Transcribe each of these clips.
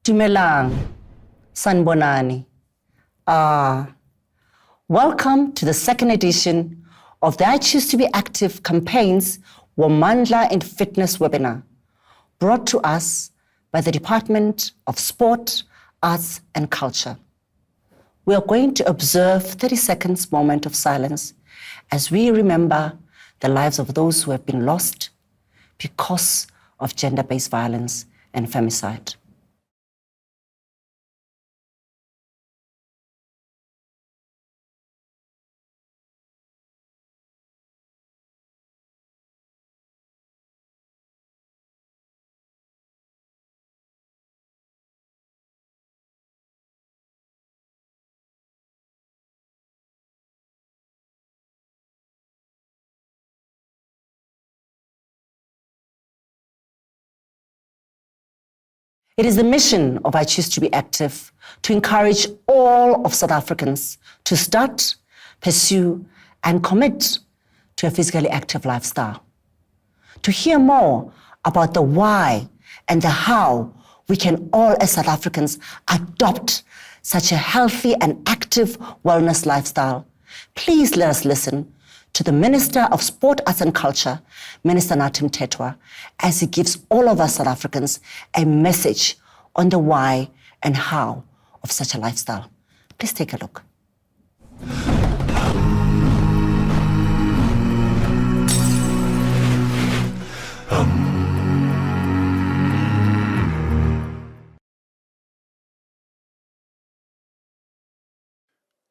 Dumelang, Sanbonani. Welcome to the second edition of the I Choose to Be Active campaign's Womandla in Fitness webinar, brought to us by the Department of Sport, Arts and Culture. We are going to observe 30 seconds moment of silence as we remember the lives of those who have been lost because of gender-based violence and femicide. It is the mission of I Choose to Be Active to encourage all of South Africans to start, pursue, and commit to a physically active lifestyle. To hear more about the why and the how we can all as South Africans adopt such a healthy and active wellness lifestyle, please let us listen to the Minister of Sport, Arts and Culture, Minister Nathi Mthethwa, as he gives all of us South Africans a message on the why and how of such a lifestyle. Please take a look.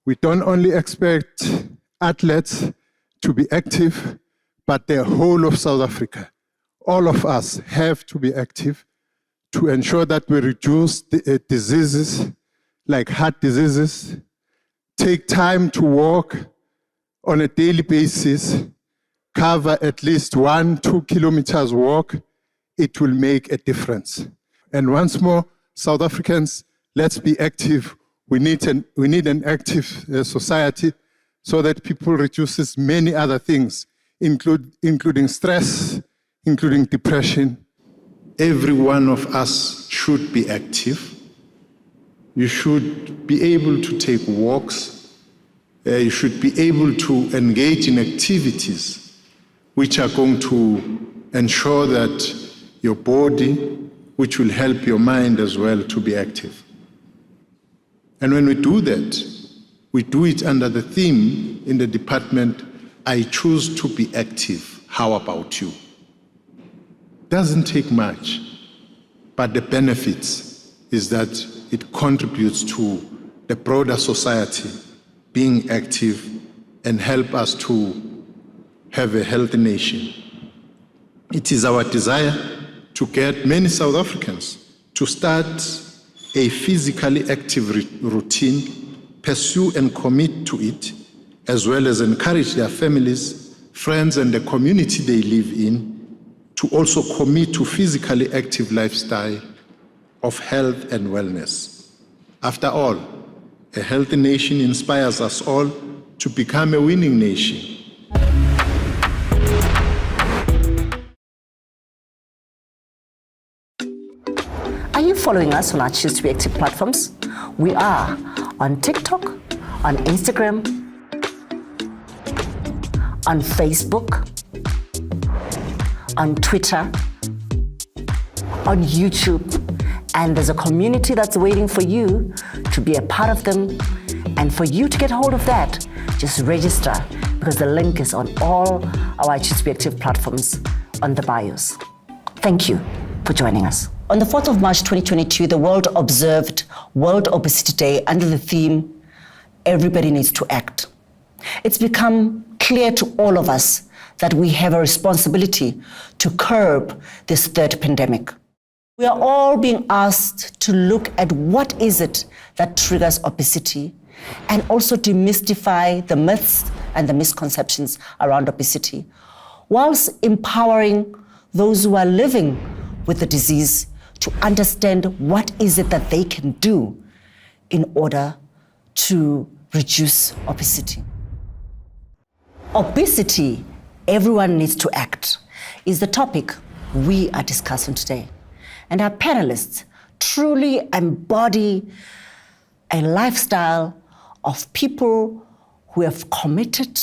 We don't only expect athletes to be active, but the whole of South Africa. All of us have to be active to ensure that we reduce the diseases like heart diseases, take time to walk on a daily basis, cover at least 1-2 kilometers walk. It will make a difference. And once more, South Africans, let's be active. We need an active society so that people reduces many other things, including stress, including depression. Every one of us should be active. You should be able to take walks. You should be able to engage in activities which are going to ensure that your body, which will help your mind as well to be active. And when we do that, we do it under the theme in the department, I choose to be active. How about you? Doesn't take much, but the benefits is that it contributes to the broader society being active and help us to have a healthy nation. It is our desire to get many South Africans to start a physically active routine, pursue and commit to it, as well as encourage their families, friends, and the community they live in to also commit to physically active lifestyle of health and wellness. After all, a healthy nation inspires us all to become a winning nation. Are you following us on our Choose to Be Active platforms? We are on TikTok, on Instagram, on Facebook, on Twitter, on YouTube, and there's a community that's waiting for you to be a part of them. And for you to get hold of that, just register because the link is on all our Choose to Be Active platforms on the bios. Thank you for joining us. On the 4th of March 2022, the world observed World Obesity Day under the theme, Everybody Needs to Act. It's become clear to all of us that we have a responsibility to curb this third pandemic. We are all being asked to look at what is it that triggers obesity and also demystify the myths and the misconceptions around obesity, whilst empowering those who are living with the disease to understand what is it that they can do in order to reduce obesity. Obesity, everyone needs to act, is the topic we are discussing today. And our panelists truly embody a lifestyle of people who have committed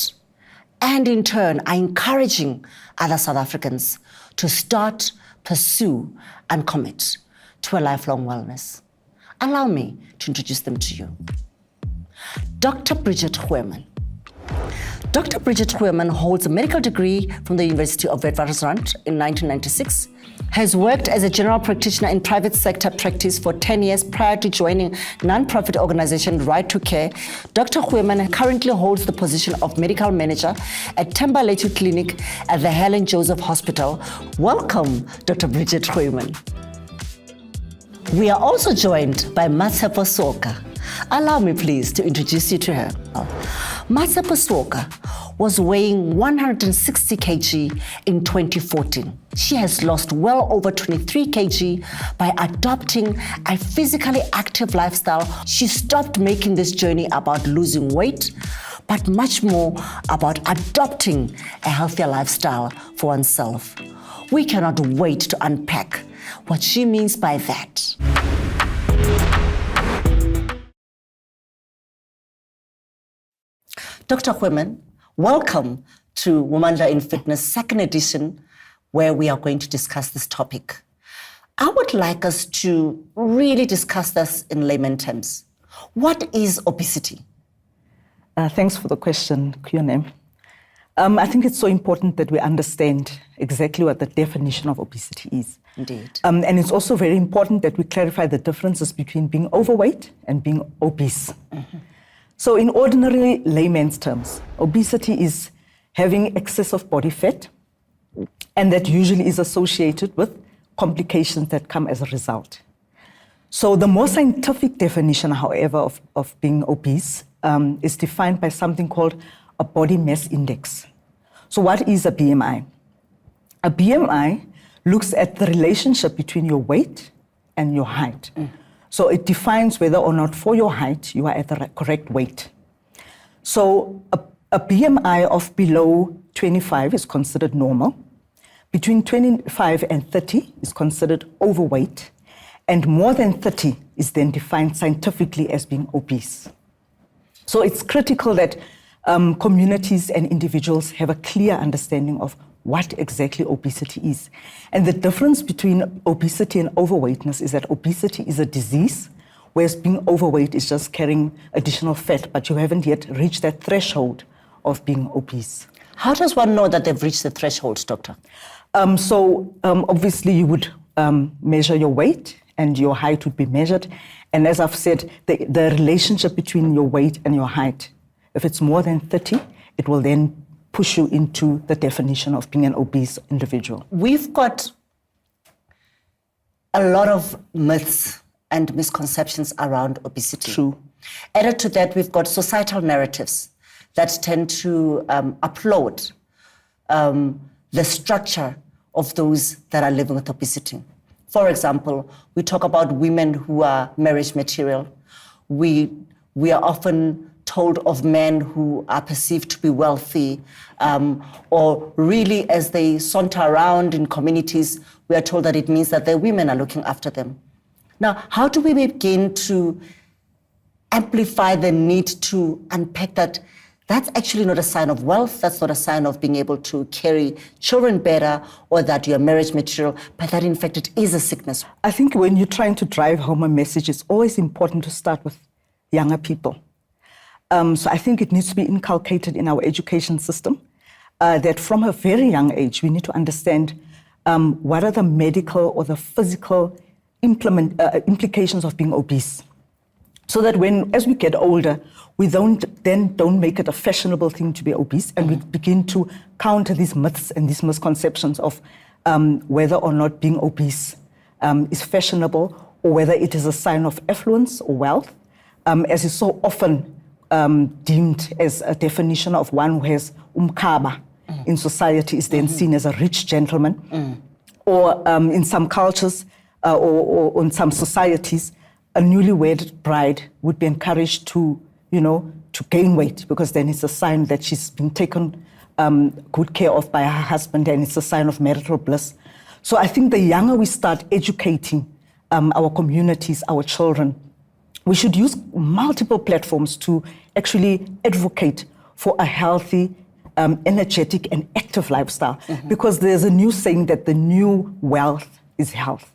and in turn are encouraging other South Africans to start, pursue, and commit to a lifelong wellness. Allow me to introduce them to you. Dr. Bridget Hueman. Dr. Bridget Hueman holds a medical degree from the University of Witwatersrand in 1996, has worked as a general practitioner in private sector practice for 10 years prior to joining non-profit organization Right to Care. Dr. Hueman currently holds the position of medical manager at Thembaletu Clinic at the Helen Joseph Hospital. Welcome, Dr. Bridget Hueman. We are also joined by Matsepo Soka. Allow me please to introduce you to her. Matsepo Soka was weighing 160 kg in 2014. She has lost well over 23 kg by adopting a physically active lifestyle. She stopped making this journey about losing weight, but much more about adopting a healthier lifestyle for oneself. We cannot wait to unpack what she means by that. Dr. Hueman, welcome to Womandla in Fitness, second edition, where we are going to discuss this topic. I would like us to really discuss this in layman terms. What is obesity? Thanks for the question, Kuyone. I think it's so important that we understand exactly what the definition of obesity is. Indeed. And it's also very important that we clarify the differences between being overweight and being obese. Mm-hmm. So in ordinary layman's terms, obesity is having excess of body fat, and that usually is associated with complications that come as a result. So the more scientific definition, however, of being obese is defined by something called a body mass index. So what is a BMI? A BMI looks at the relationship between your weight and your height. So it defines whether or not for your height you are at the correct weight. So a BMI of below 25 is considered normal. Between 25 and 30 is considered overweight. And more than 30 is then defined scientifically as being obese. So it's critical that communities and individuals have a clear understanding of what exactly obesity is. And the difference between obesity and overweightness is that obesity is a disease, whereas being overweight is just carrying additional fat, but you haven't yet reached that threshold of being obese. How does one know that they've reached the threshold, doctor? Obviously you would measure your weight and your height would be measured. And as I've said, the relationship between your weight and your height, if it's more than 30, it will then push you into the definition of being an obese individual. We've got a lot of myths and misconceptions around obesity. True. Added to that, we've got societal narratives that tend to upload the structure of those that are living with obesity. For example, we talk about women who are marriage material. We are often told of men who are perceived to be wealthy, or really as they saunter around in communities, we are told that it means that their women are looking after them. Now, how do we begin to amplify the need to unpack that that's actually not a sign of wealth, that's not a sign of being able to carry children better, or that you're marriage material, but that in fact it is a sickness? I think when you're trying to drive home a message, it's always important to start with younger people. So I think it needs to be inculcated in our education system that from a very young age, we need to understand what are the medical or the physical implications of being obese. So that as we get older, we don't make it a fashionable thing to be obese, and we begin to counter these myths and these misconceptions of whether or not being obese is fashionable, or whether it is a sign of affluence or wealth, as is so often deemed as a definition of one who has umkhaba in society is then seen as a rich gentleman. Or in some cultures or in some societies, a newlywed bride would be encouraged to gain weight, because then it's a sign that she's been taken good care of by her husband, and it's a sign of marital bliss. So I think the younger we start educating our communities, our children. We should use multiple platforms to actually advocate for a healthy, energetic and active lifestyle, because there's a new saying that the new wealth is health.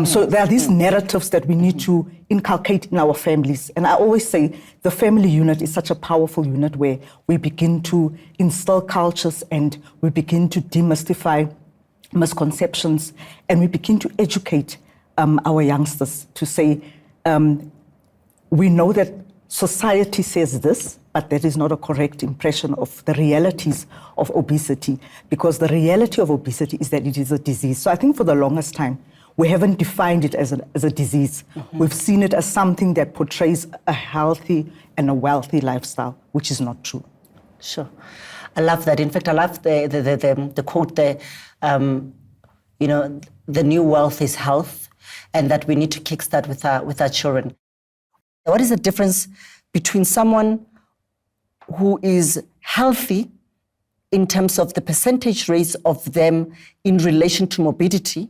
So there are these narratives that we need to inculcate in our families. And I always say the family unit is such a powerful unit where we begin to instill cultures and we begin to demystify misconceptions and we begin to educate our youngsters to say, we know that society says this, but that is not a correct impression of the realities of obesity, because the reality of obesity is that it is a disease. So I think for the longest time, we haven't defined it as a disease. We've seen it as something that portrays a healthy and a wealthy lifestyle, which is not true. Sure. I love that. In fact, I love the quote there, the new wealth is health, and that we need to kickstart with our children. What is the difference between someone who is healthy in terms of the percentage rates of them in relation to morbidity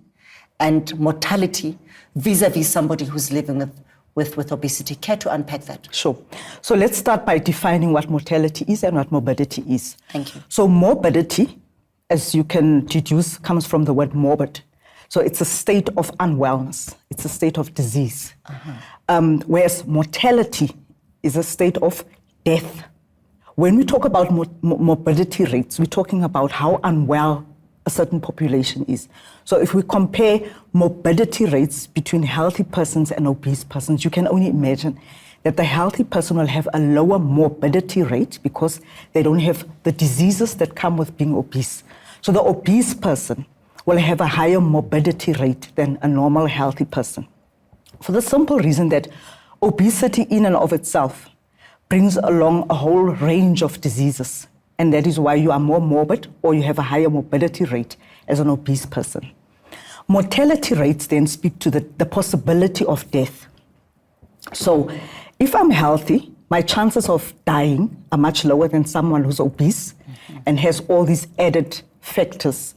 and mortality vis-a-vis somebody who's living with obesity? Care to unpack that? Sure. So let's start by defining what mortality is and what morbidity is. Thank you. So morbidity, as you can deduce, comes from the word morbid. So it's a state of unwellness. It's a state of disease. Whereas mortality is a state of death. When we talk about morbidity rates, we're talking about how unwell a certain population is. So if we compare morbidity rates between healthy persons and obese persons, you can only imagine that the healthy person will have a lower morbidity rate because they don't have the diseases that come with being obese. So the obese person will have a higher morbidity rate than a normal healthy person, for the simple reason that obesity in and of itself brings along a whole range of diseases. And that is why you are more morbid or you have a higher morbidity rate as an obese person. Mortality rates then speak to the possibility of death. So if I'm healthy, my chances of dying are much lower than someone who's obese and has all these added factors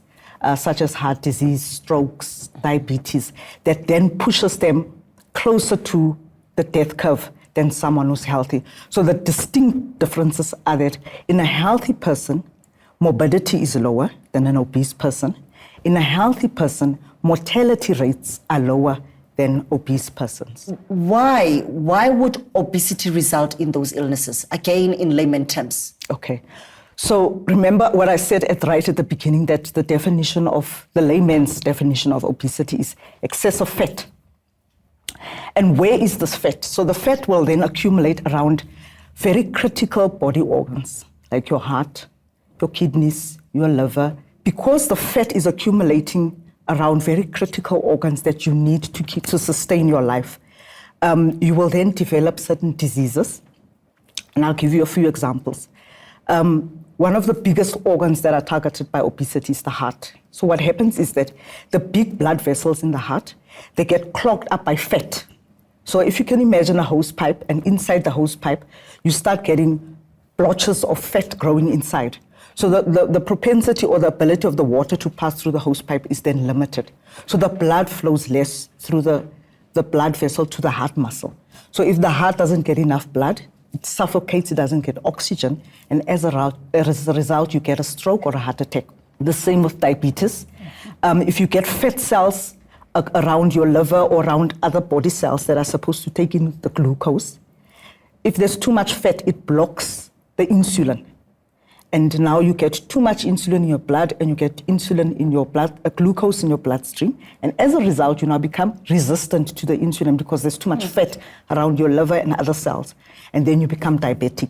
such as heart disease, strokes, diabetes, that then pushes them closer to the death curve than someone who's healthy. So the distinct differences are that in a healthy person, morbidity is lower than an obese person. In a healthy person, mortality rates are lower than obese persons. Why would obesity result in those illnesses? Again, in layman terms. Okay. So remember what I said right at the beginning, that the definition of, the layman's definition of obesity is excess of fat. And where is this fat? So the fat will then accumulate around very critical body organs, like your heart, your kidneys, your liver. Because the fat is accumulating around very critical organs that you need to keep to sustain your life, you will then develop certain diseases. And I'll give you a few examples. One of the biggest organs that are targeted by obesity is the heart. So what happens is that the big blood vessels in the heart, they get clogged up by fat. So if you can imagine a hose pipe, and inside the hose pipe, you start getting blotches of fat growing inside. So the propensity or the ability of the water to pass through the hose pipe is then limited. So the blood flows less through the blood vessel to the heart muscle. So if the heart doesn't get enough blood, it suffocates, it doesn't get oxygen, and as a result, you get a stroke or a heart attack. The same with diabetes. If you get fat cells around your liver or around other body cells that are supposed to take in the glucose, if there's too much fat, it blocks the insulin. And now you get too much insulin in your blood, and you get insulin in your blood, glucose in your bloodstream. And as a result, you now become resistant to the insulin because there's too much fat around your liver and other cells. And then you become diabetic.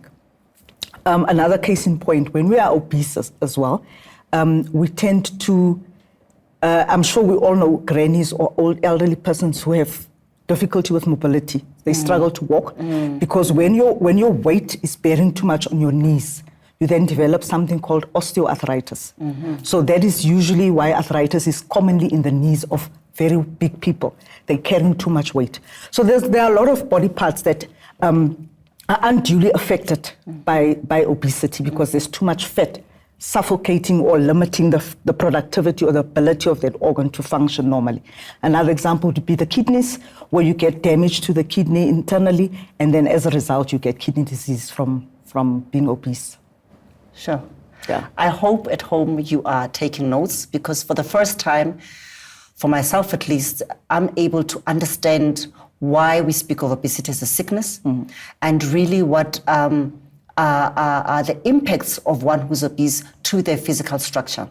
Another case in point, when we are obese as well, we tend to, I'm sure we all know grannies or old elderly persons who have difficulty with mobility. They struggle to walk because when your weight is bearing too much on your knees, you then develop something called osteoarthritis. So that is usually why arthritis is commonly in the knees of very big people. They're carrying too much weight. So there are a lot of body parts that are unduly affected by obesity because there's too much fat suffocating or limiting the productivity or the ability of that organ to function normally. Another example would be the kidneys, where you get damage to the kidney internally, and then as a result, you get kidney disease from being obese. Sure. Yeah. I hope at home you are taking notes, because for the first time, for myself at least, I'm able to understand why we speak of obesity as a sickness, and really what are the impacts of one who's obese to their physical structure.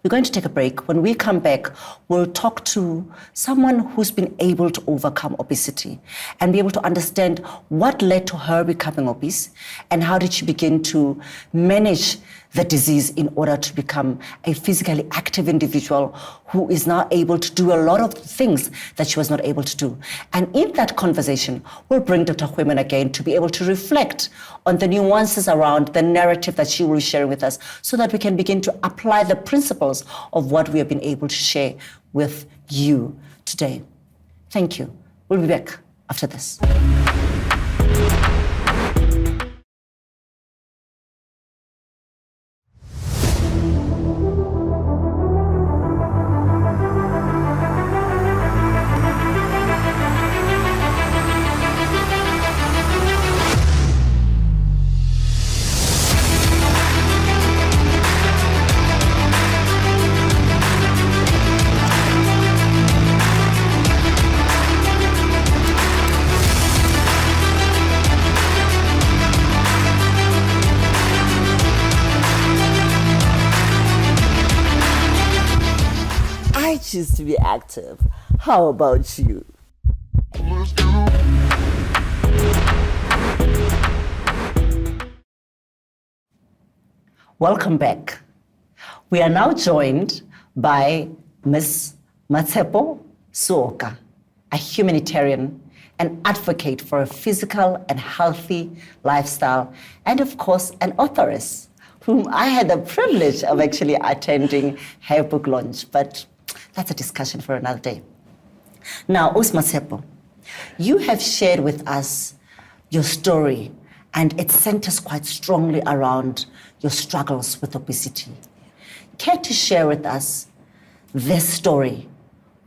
We're going to take a break. When we come back, we'll talk to someone who's been able to overcome obesity and be able to understand what led to her becoming obese and how did she begin to manage the disease in order to become a physically active individual who is now able to do a lot of things that she was not able to do. And in that conversation, we'll bring Dr. Hueman again to be able to reflect on the nuances around the narrative that she will be sharing with us, so that we can begin to apply the principles of what we have been able to share with you today. Thank you. We'll be back after this. I choose to be active. How about you? Welcome back. We are now joined by Ms. Matshepo Suoka, a humanitarian, an advocate for a physical and healthy lifestyle, and of course, an authoress, whom I had the privilege of actually attending her book launch, but that's a discussion for another day. Now, Matshepo, you have shared with us your story, and it centers quite strongly around your struggles with obesity. Care to share with us this story?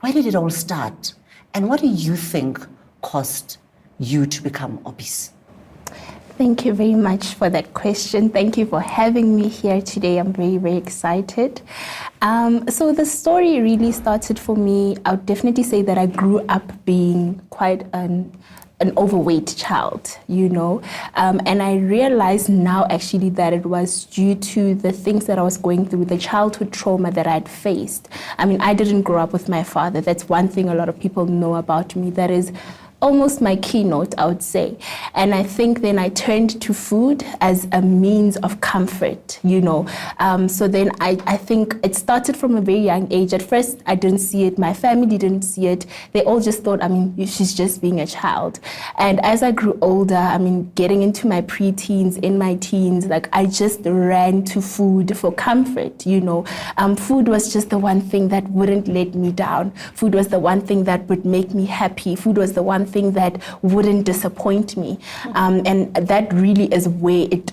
Where did it all start? And what do you think caused you to become obese? Thank you very much for that question. Thank you for having me here today. I'm very, very excited. So the story really started for me. I would definitely say that I grew up being quite an overweight child, you know, and I realized now actually that it was due to the things that I was going through, the childhood trauma that I'd faced. I mean, I didn't grow up with my father. That's one thing a lot of people know about me. That is almost my keynote, I would say. And I think then I turned to food as a means of comfort, you know. So then I think it started from a very young age. At first, I didn't see it. My family didn't see it. They all just thought, I mean, she's just being a child. And as I grew older, I mean, getting into my preteens, in my teens, like I just ran to food for comfort, you know. Food was just the one thing that wouldn't let me down. Food was the one thing that would make me happy. Food was the one thing that wouldn't disappoint me. And that really is where it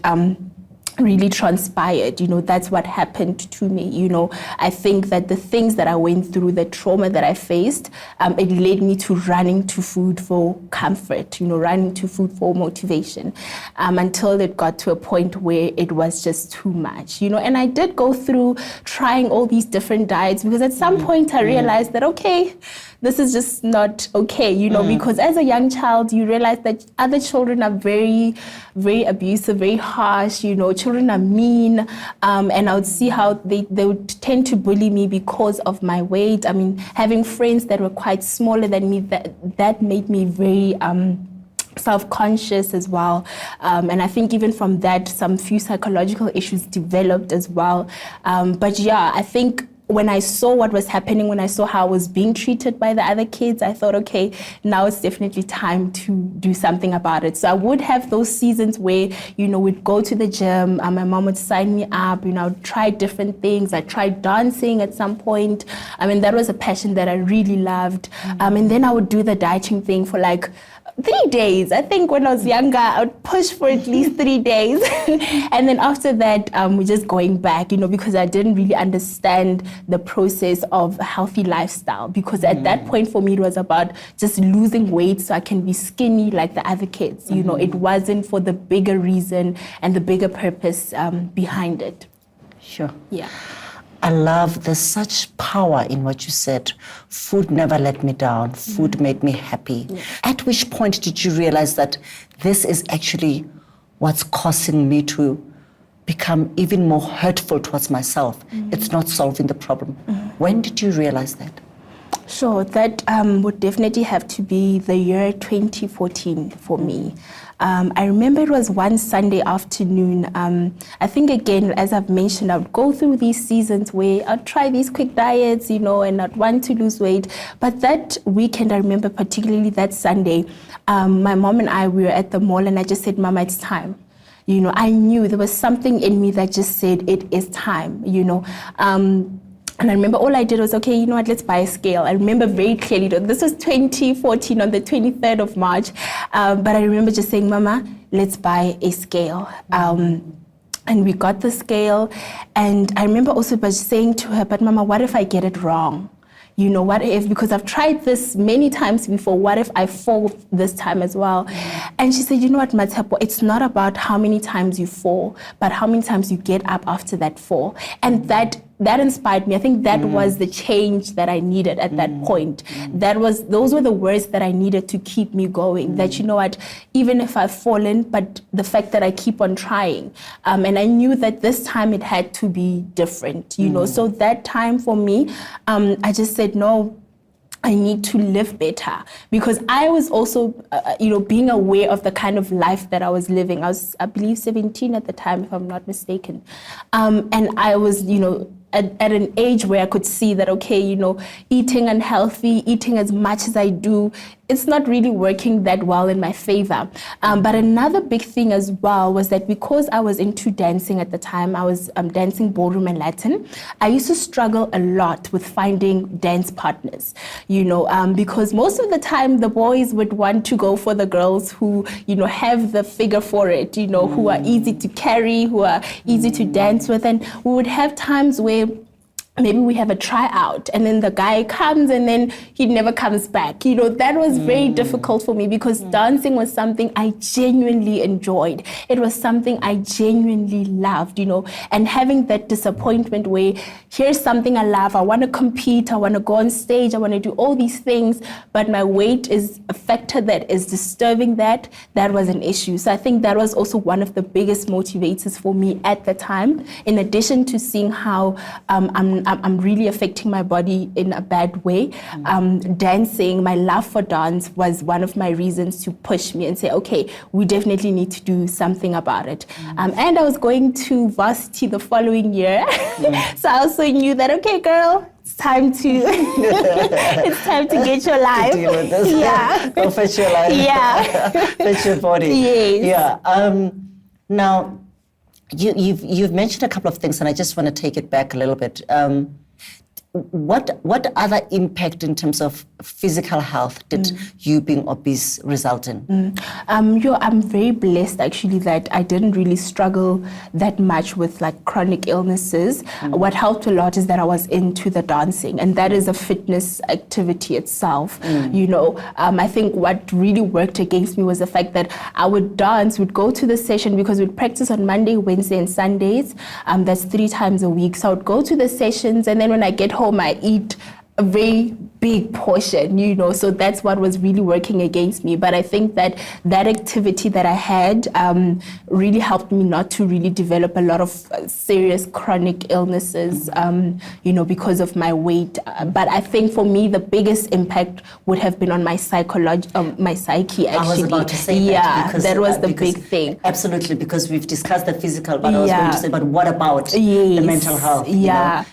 really transpired. You know, that's what happened to me. You know, I think that the things that I went through, the trauma that I faced, it led me to running to food for comfort, you know, running to food for motivation, until it got to a point where it was just too much, you know. And I did go through trying all these different diets, because at some point I realized that, okay, this is just not okay, you know, because as a young child, you realize that other children are very, very abusive, very harsh, you know, children are mean, and I would see how they would tend to bully me because of my weight. I mean, having friends that were quite smaller than me, that made me very self-conscious as well. And I think even from that, some few psychological issues developed as well. But yeah, I think when I saw what was happening, when I saw how I was being treated by the other kids, I thought, okay, now it's definitely time to do something about it. So I would have those seasons where, you know, we'd go to the gym, my mom would sign me up, you know, I'd try different things. I tried dancing at some point. I mean, that was a passion that I really loved. And then I would do the dieting thing for like 3 days. I think when I was younger, I would push for at least 3 days. And then after that, we're just going back, because I didn't really understand the process of a healthy lifestyle. Because at that point for me, it was about just losing weight so I can be skinny like the other kids. It wasn't for the bigger reason and the bigger purpose behind it. Sure. Yeah. I love there's such power in what you said. Food never let me down. Food made me happy. Yeah. At which point did you realize that this is actually what's causing me to become even more hurtful towards myself? It's not solving the problem. When did you realize that? Sure, that would definitely have to be the year 2014 for me. I remember it was one Sunday afternoon. I think, again, as I've mentioned, I would go through these seasons where I'd try these quick diets, and I'd want to lose weight. But that weekend, I remember particularly that Sunday, my mom and I, we were at the mall, and I just said, Mama, it's time. I knew there was something in me that just said, it is time, And I remember all I did was, okay, you know what, let's buy a scale. I remember very clearly, this was 2014 on the 23rd of March. But I remember just saying, Mama, let's buy a scale. And we got the scale. And I remember also just saying to her, but Mama, what if I get it wrong? What if, because I've tried this many times before, what if I fall this time as well? And she said, you know what, Mathapo, it's not about how many times you fall, but how many times you get up after that fall. And that inspired me. I think that was the change that I needed at that point. Those were the words that I needed to keep me going. That, you know what, even if I've fallen, but the fact that I keep on trying. And I knew that this time it had to be different, So that time for me, I just said, no, I need to live better, because I was also, being aware of the kind of life that I was living. I was, I believe, 17 at the time, if I'm not mistaken. And I was, at an age where I could see that, okay, eating unhealthy, eating as much as I do, it's not really working that well in my favor. But another big thing as well was that because I was into dancing at the time, I was dancing ballroom and Latin, I used to struggle a lot with finding dance partners, because most of the time the boys would want to go for the girls who, have the figure for it, who are easy to carry, who are easy to dance with. And we would have times where maybe we have a tryout and then the guy comes and then he never comes back. That was very difficult for me, because dancing was something I genuinely enjoyed. It was something I genuinely loved, and having that disappointment where here's something I love, I want to compete, I want to go on stage, I want to do all these things, but my weight is a factor that is disturbing that was an issue. So I think that was also one of the biggest motivators for me at the time, in addition to seeing how I'm really affecting my body in a bad way. Dancing, my love for dance was one of my reasons to push me and say, okay, we definitely need to do something about it. And I was going to varsity the following year. So I also knew that, okay, girl, it's time to get your life. To deal with this. Yeah. Go fetch your life. Yeah. Fetch your body. Yes. Yeah. Now, You've mentioned a couple of things, and I just want to take it back a little bit. What other impact in terms of physical health did you being obese result in? I'm very blessed actually that I didn't really struggle that much with like chronic illnesses. What helped a lot is that I was into the dancing, and that is a fitness activity itself. I think what really worked against me was the fact that I would dance, would go to the session, because we'd practice on Monday, Wednesday, and Sundays. That's 3 times a week. So I would go to the sessions, and then when I get home, I eat a very big portion, so that's what was really working against me. But I think that activity that I had really helped me not to really develop a lot of serious chronic illnesses, because of my weight. But I think for me, the biggest impact would have been on my my psyche, actually. I was about to say that was the big thing. Absolutely, because we've discussed the physical, but I was going to say, but what about the mental health? Yeah.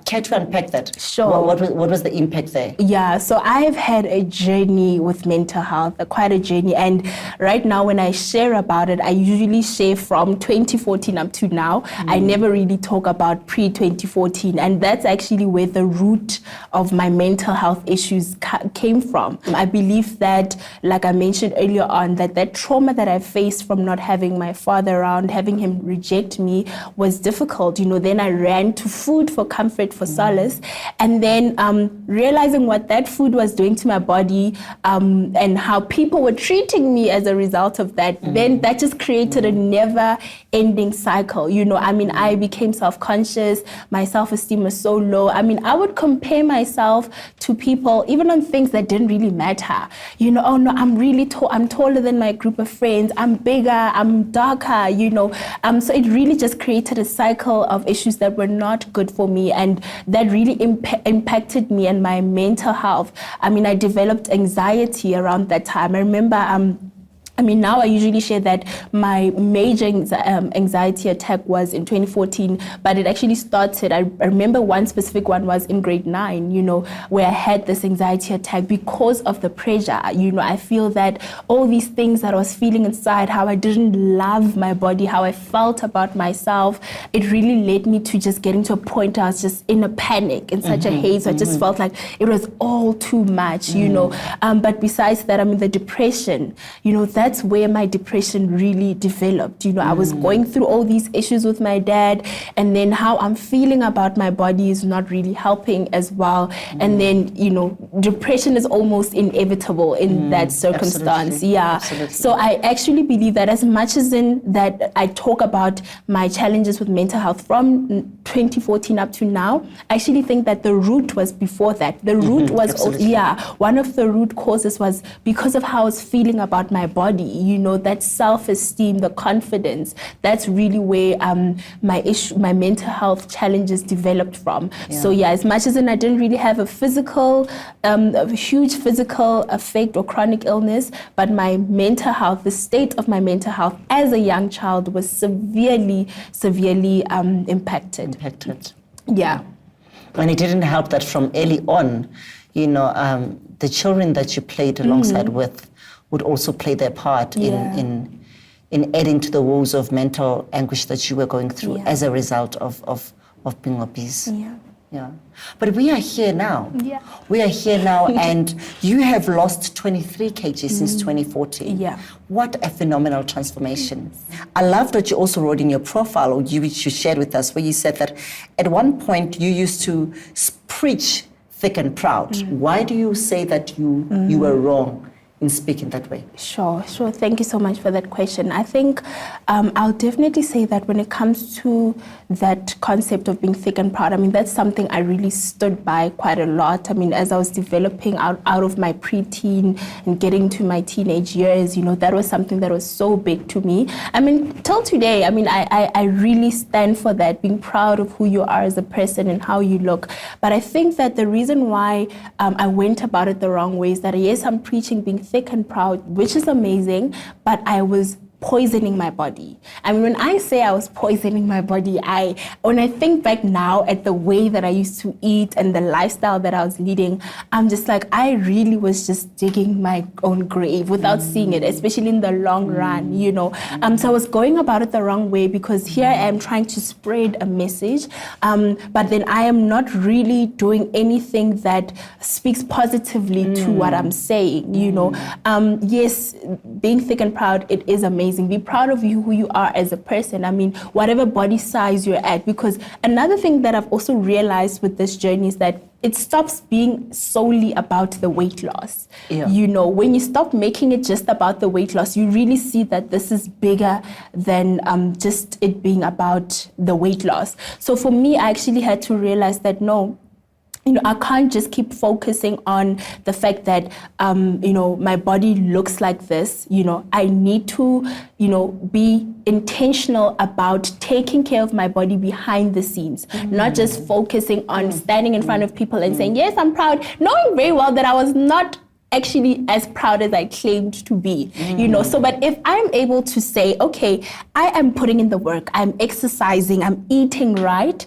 Care to unpack that? Sure. What was the impact there? share? Yeah, so I've had a journey with mental health, quite a journey. And right now, when I share about it, I usually share from 2014 up to now. I never really talk about pre-2014. And that's actually where the root of my mental health issues came from. I believe that, like I mentioned earlier on, that trauma that I faced from not having my father around, having him reject me, was difficult. You know, then I ran to food for comfort, for solace. And then realizing what that food was doing to my body and how people were treating me as a result of that, then that just created a never-ending cycle. You know, I mean, I became self-conscious. My self-esteem was so low. I mean, I would compare myself to people, even on things that didn't really matter. You know, oh no, I'm really tall. I'm taller than my group of friends. I'm bigger. I'm darker. You know, so it really just created a cycle of issues that were not good for me, and that really impacted me and my mental health. I mean, I developed anxiety around that time. I remember now I usually share that my major anxiety attack was in 2014, but it actually started, I remember one specific one was in grade 9, you know, where I had this anxiety attack because of the pressure. You know, I feel that all these things that I was feeling inside, how I didn't love my body, how I felt about myself, it really led me to just getting to a point where I was just in a panic, in such a haze. I just felt like it was all too much, you know. But besides that, I mean, the depression, you know, that's where my depression really developed. You know, I was going through all these issues with my dad, and then how I'm feeling about my body is not really helping as well. And then, you know, depression is almost inevitable in that circumstance. Absolutely. Yeah. Absolutely. So I actually believe that as much as in that I talk about my challenges with mental health from 2014 up to now, I actually think that the root was before that. The root was, one of the root causes was because of how I was feeling about my body. You know, that self-esteem, the confidence, that's really where my mental health challenges developed from. So yeah, as much as I didn't really have a huge physical effect or chronic illness, but my mental health, the state of my mental health as a young child was severely impacted. Yeah. And it didn't help that from early on, you know, the children that you played alongside with would also play their part in adding to the woes of mental anguish that you were going through as a result of being obese. Yeah. But we are here now. Yeah. We are here now, and you have lost 23 kg since 2014. Yeah. What a phenomenal transformation. I love that you also wrote in your profile, or which you shared with us, where you said that at one point you used to preach thick and proud. Why do you say that you were wrong in speaking that way? Sure. Thank you so much for that question. I think I'll definitely say that when it comes to that concept of being thick and proud, I mean, that's something I really stood by quite a lot. I mean, as I was developing out of my preteen and getting to my teenage years, you know, that was something that was so big to me. I mean, till today, I mean, I really stand for that, being proud of who you are as a person and how you look. But I think that the reason why I went about it the wrong way is that, yes, I'm preaching being thick and proud, which is amazing, but I was poisoning my body. I mean, when I say I was poisoning my body, when I think back now at the way that I used to eat and the lifestyle that I was leading, I'm just like, I really was just digging my own grave without seeing it, especially in the long run, you know. So I was going about it the wrong way, because here I am trying to spread a message, but then I am not really doing anything that speaks positively to what I'm saying, you know. Yes, being thick and proud, it is amazing. Be proud of who you are as a person. I mean, whatever body size you're at. Because another thing that I've also realized with this journey is that it stops being solely about the weight loss. Yeah. You know, when you stop making it just about the weight loss, you really see that this is bigger than just it being about the weight loss. So for me, I actually had to realize that no, you know, I can't just keep focusing on the fact that, you know, my body looks like this. You know, I need to, you know, be intentional about taking care of my body behind the scenes, not just focusing on standing in front of people and saying, yes, I'm proud, knowing very well that I was not actually as proud as I claimed to be, you know. So, but if I'm able to say, okay, I am putting in the work, I'm exercising, I'm eating right,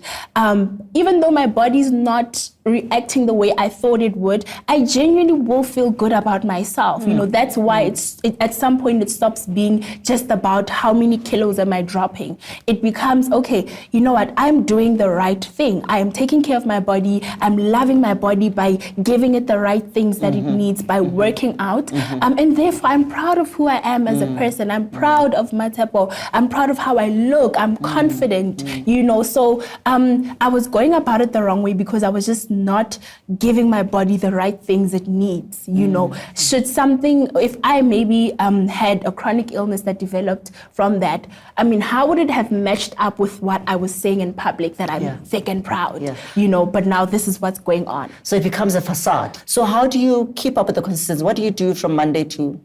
even though my body's not reacting the way I thought it would, I genuinely will feel good about myself. You know, that's why at some point it stops being just about how many kilos am I dropping. It becomes, okay, you know what, I'm doing the right thing. I am taking care of my body. I'm loving my body by giving it the right things that it needs, by working out. And therefore, I'm proud of who I am as a person. I'm proud of Matepo. I'm proud of how I look. I'm confident, you know. So I was going about it the wrong way because I was just not giving my body the right things it needs, you know. Should something, if I maybe had a chronic illness that developed from that, I mean, how would it have matched up with what I was saying in public, that I'm thick and proud, you know, but now this is what's going on. So it becomes a facade. So how do you keep up with the consistency? What do you do from Monday to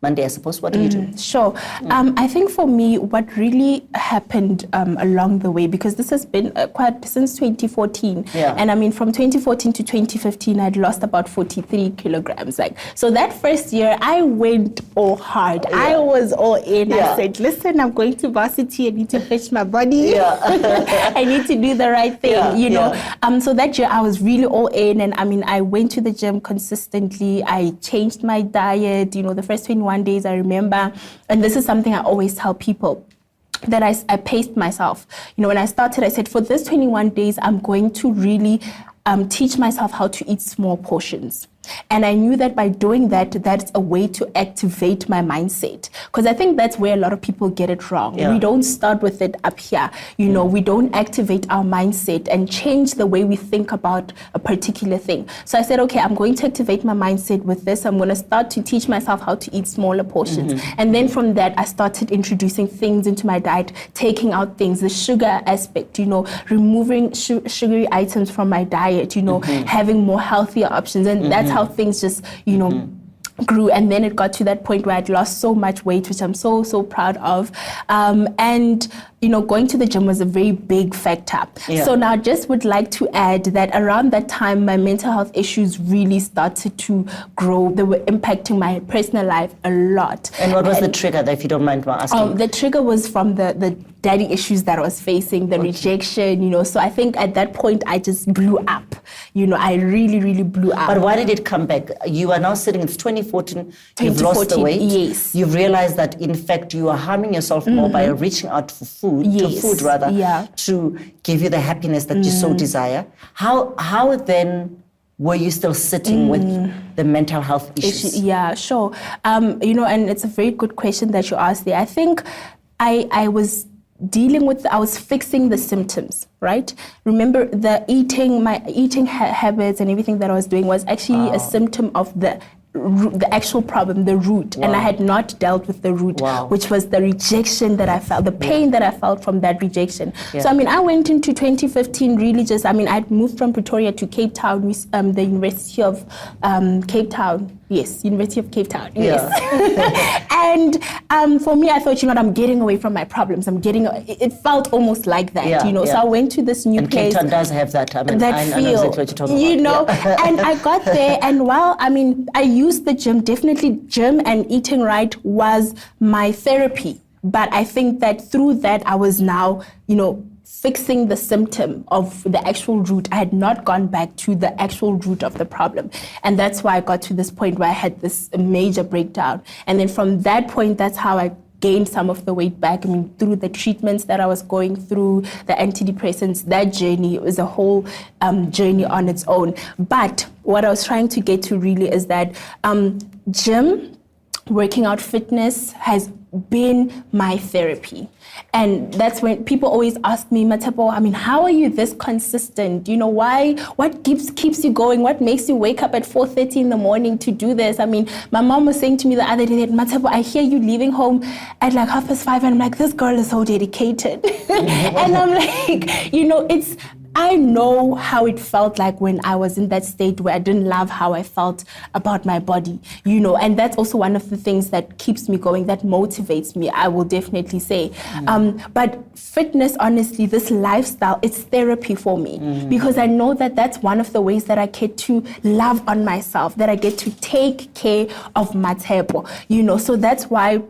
Monday, I suppose? What do you do? Sure. I think for me, what really happened along the way, because this has been quite since 2014, and I mean from 2014 to 2015, I'd lost about 43 kilograms. Like, so that first year, I went all hard. I was all in. I said, listen, I'm going to varsity. I need to fetch my body. I need to do the right thing, you know. So that year, I was really all in, and I mean, I went to the gym consistently. I changed my diet. You know, the first 21 days I remember, and this is something I always tell people, that I paced myself. You know, when I started, I said, for this 21 days, I'm going to really teach myself how to eat small portions. And I knew that by doing that, that's a way to activate my mindset. Because I think that's where a lot of people get it wrong. We don't start with it up here. You know, we don't activate our mindset and change the way we think about a particular thing. So I said, okay, I'm going to activate my mindset with this. I'm going to start to teach myself how to eat smaller portions. And then from that, I started introducing things into my diet, taking out things, the sugar aspect, you know, removing sugary items from my diet, you know, having more healthier options. And that's how things just, you know, grew. And then it got to that point where I'd lost so much weight, which I'm so proud of. And, you know, going to the gym was a very big factor. So now I just would like to add that around that time, my mental health issues really started to grow. They were impacting my personal life a lot. And what was the trigger, if you don't mind my asking? The trigger was from the daddy issues that I was facing, the rejection, you know. So I think at that point, I just blew up. You know, I really blew up. But why did it come back? You are now sitting, it's 2014, you've lost the weight. Yes. You've realized that, in fact, you are harming yourself more by reaching out for food, to give you the happiness that you so desire. How then were you still sitting with the mental health issues? Yeah, sure. You know, and it's a very good question that you asked there. I think I was I was fixing the symptoms, right? Remember, my eating habits and everything that I was doing was actually a symptom of the actual problem, the root. And I had not dealt with the root, which was the rejection that I felt, the pain that I felt from that rejection. So, I mean, I went into 2015 really just, I mean, I'd moved from Pretoria to Cape Town, the University of Cape Town. Yes, University of Cape Town, yes. And for me, I thought, you know what, I'm getting away from my problems. It felt almost like that, you know. So I went to this new place. Cape Town does have that, I mean, that I feel, know exactly what you're talking about. You know, and I got there, and while, I mean, I used the gym, definitely gym and eating right was my therapy. But I think that through that, I was now, you know, fixing the symptom of the actual root. I had not gone back to the actual root of the problem. And that's why I got to this point where I had this major breakdown. And then from that point, that's how I gained some of the weight back. I mean, through the treatments that I was going through, the antidepressants, that journey was a whole journey on its own. But what I was trying to get to really is that gym, working out, fitness has been my therapy. And that's when people always ask me, Matepo, I mean, how are you this consistent? You know, what keeps you going? What makes you wake up at 4:30 in the morning to do this? I mean, my mom was saying to me the other day that, Matepo, I hear you leaving home at like 5:30, and I'm like, this girl is so dedicated. And I'm like, you know, I know how it felt like when I was in that state where I didn't love how I felt about my body, you know, and that's also one of the things that keeps me going, that motivates me, I will definitely say. But fitness, honestly, this lifestyle, it's therapy for me because I know that that's one of the ways that I get to love on myself, that I get to take care of my tempo, you know, so that's why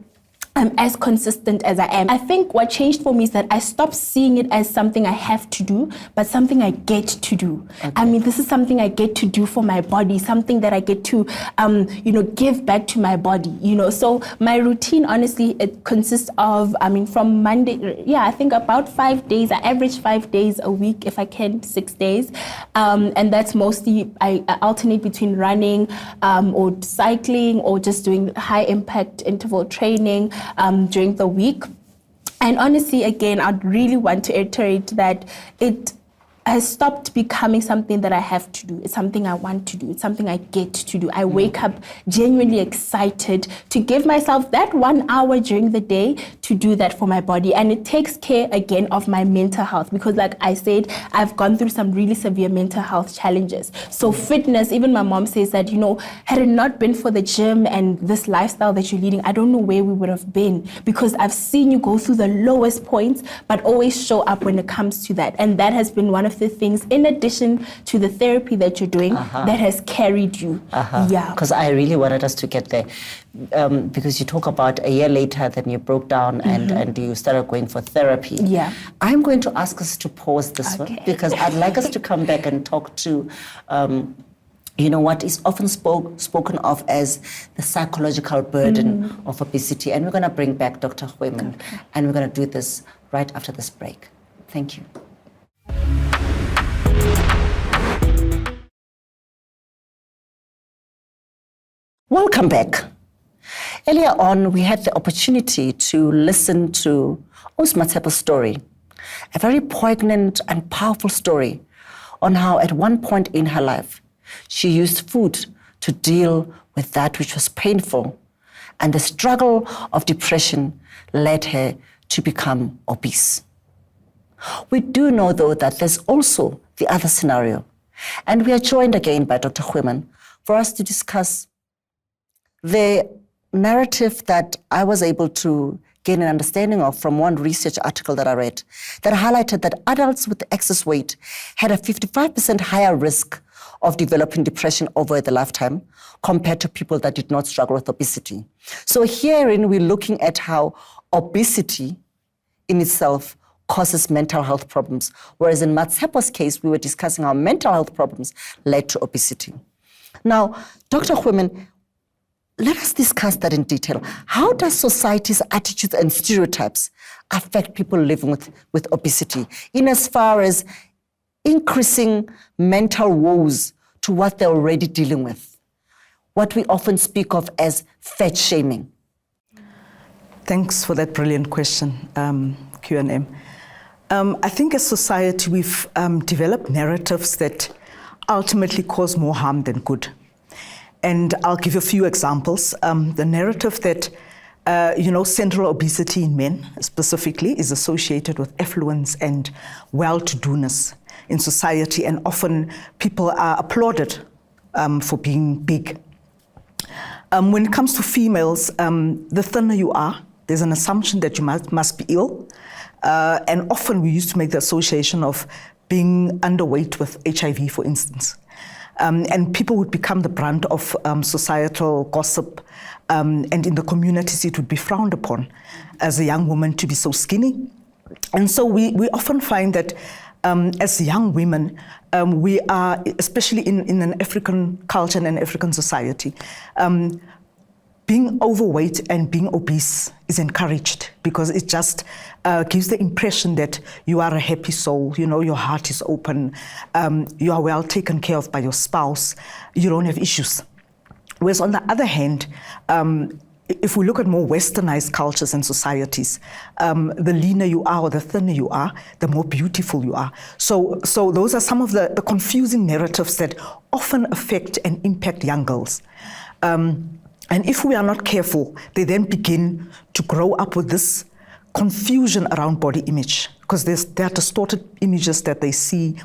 I'm as consistent as I am. I think what changed for me is that I stopped seeing it as something I have to do, but something I get to do. Okay. I mean, this is something I get to do for my body, something that I get to, give back to my body, you know. So my routine, honestly, it consists of, from Monday, I think about 5 days. I average 5 days a week, if I can, 6 days. And that's mostly, I alternate between running or cycling or just doing high impact interval training during the week. And honestly, again, I'd really want to iterate that it has stopped becoming something that I have to do. It's something I want to do. It's something I get to do. I wake up genuinely excited to give myself that 1 hour during the day to do that for my body. And it takes care, again, of my mental health because, like I said, I've gone through some really severe mental health challenges. So fitness, even my mom says that, you know, had it not been for the gym and this lifestyle that you're leading, I don't know where we would have been because I've seen you go through the lowest points, but always show up when it comes to that. And that has been one of the things, in addition to the therapy that you're doing, that has carried you. Yeah. Because I really wanted us to get there. Because you talk about a year later, then you broke down and you started going for therapy. Yeah. I'm going to ask us to pause this one because I'd like us to come back and talk to what is often spoken of as the psychological burden of obesity. And we're going to bring back Dr. Womandla, and we're going to do this right after this break. Thank you. Welcome back. Earlier on, we had the opportunity to listen to Osmatsepo's story, a very poignant and powerful story on how at one point in her life, she used food to deal with that which was painful, and the struggle of depression led her to become obese. We do know, though, that there's also the other scenario, and we are joined again by Dr. Womandla for us to discuss the narrative that I was able to gain an understanding of from one research article that I read that highlighted that adults with excess weight had a 55% higher risk of developing depression over the lifetime compared to people that did not struggle with obesity. So herein, we're looking at how obesity in itself causes mental health problems, whereas in Matsepo's case, we were discussing how mental health problems led to obesity. Now, Dr. Womandla, let us discuss that in detail. How does society's attitudes and stereotypes affect people living with obesity in as far as increasing mental woes to what they're already dealing with? What we often speak of as fat shaming. Thanks for that brilliant question, Q&M. I think as society, we've developed narratives that ultimately cause more harm than good. And I'll give you a few examples. The narrative that, central obesity in men specifically is associated with affluence and well-to-doness in society, and often people are applauded for being big. When it comes to females, the thinner you are, there's an assumption that you must be ill. And often we used to make the association of being underweight with HIV, for instance. And people would become the brunt of societal gossip, and in the communities it would be frowned upon as a young woman to be so skinny. And so we often find that as young women, we are, especially in an African culture and an African society, being overweight and being obese is encouraged because it just gives the impression that you are a happy soul, your heart is open, you are well taken care of by your spouse, you don't have issues. Whereas on the other hand, if we look at more westernized cultures and societies, the leaner you are or the thinner you are, the more beautiful you are. So those are some of the confusing narratives that often affect and impact young girls. And if we are not careful, they then begin to grow up with this confusion around body image, because there are distorted images that they see.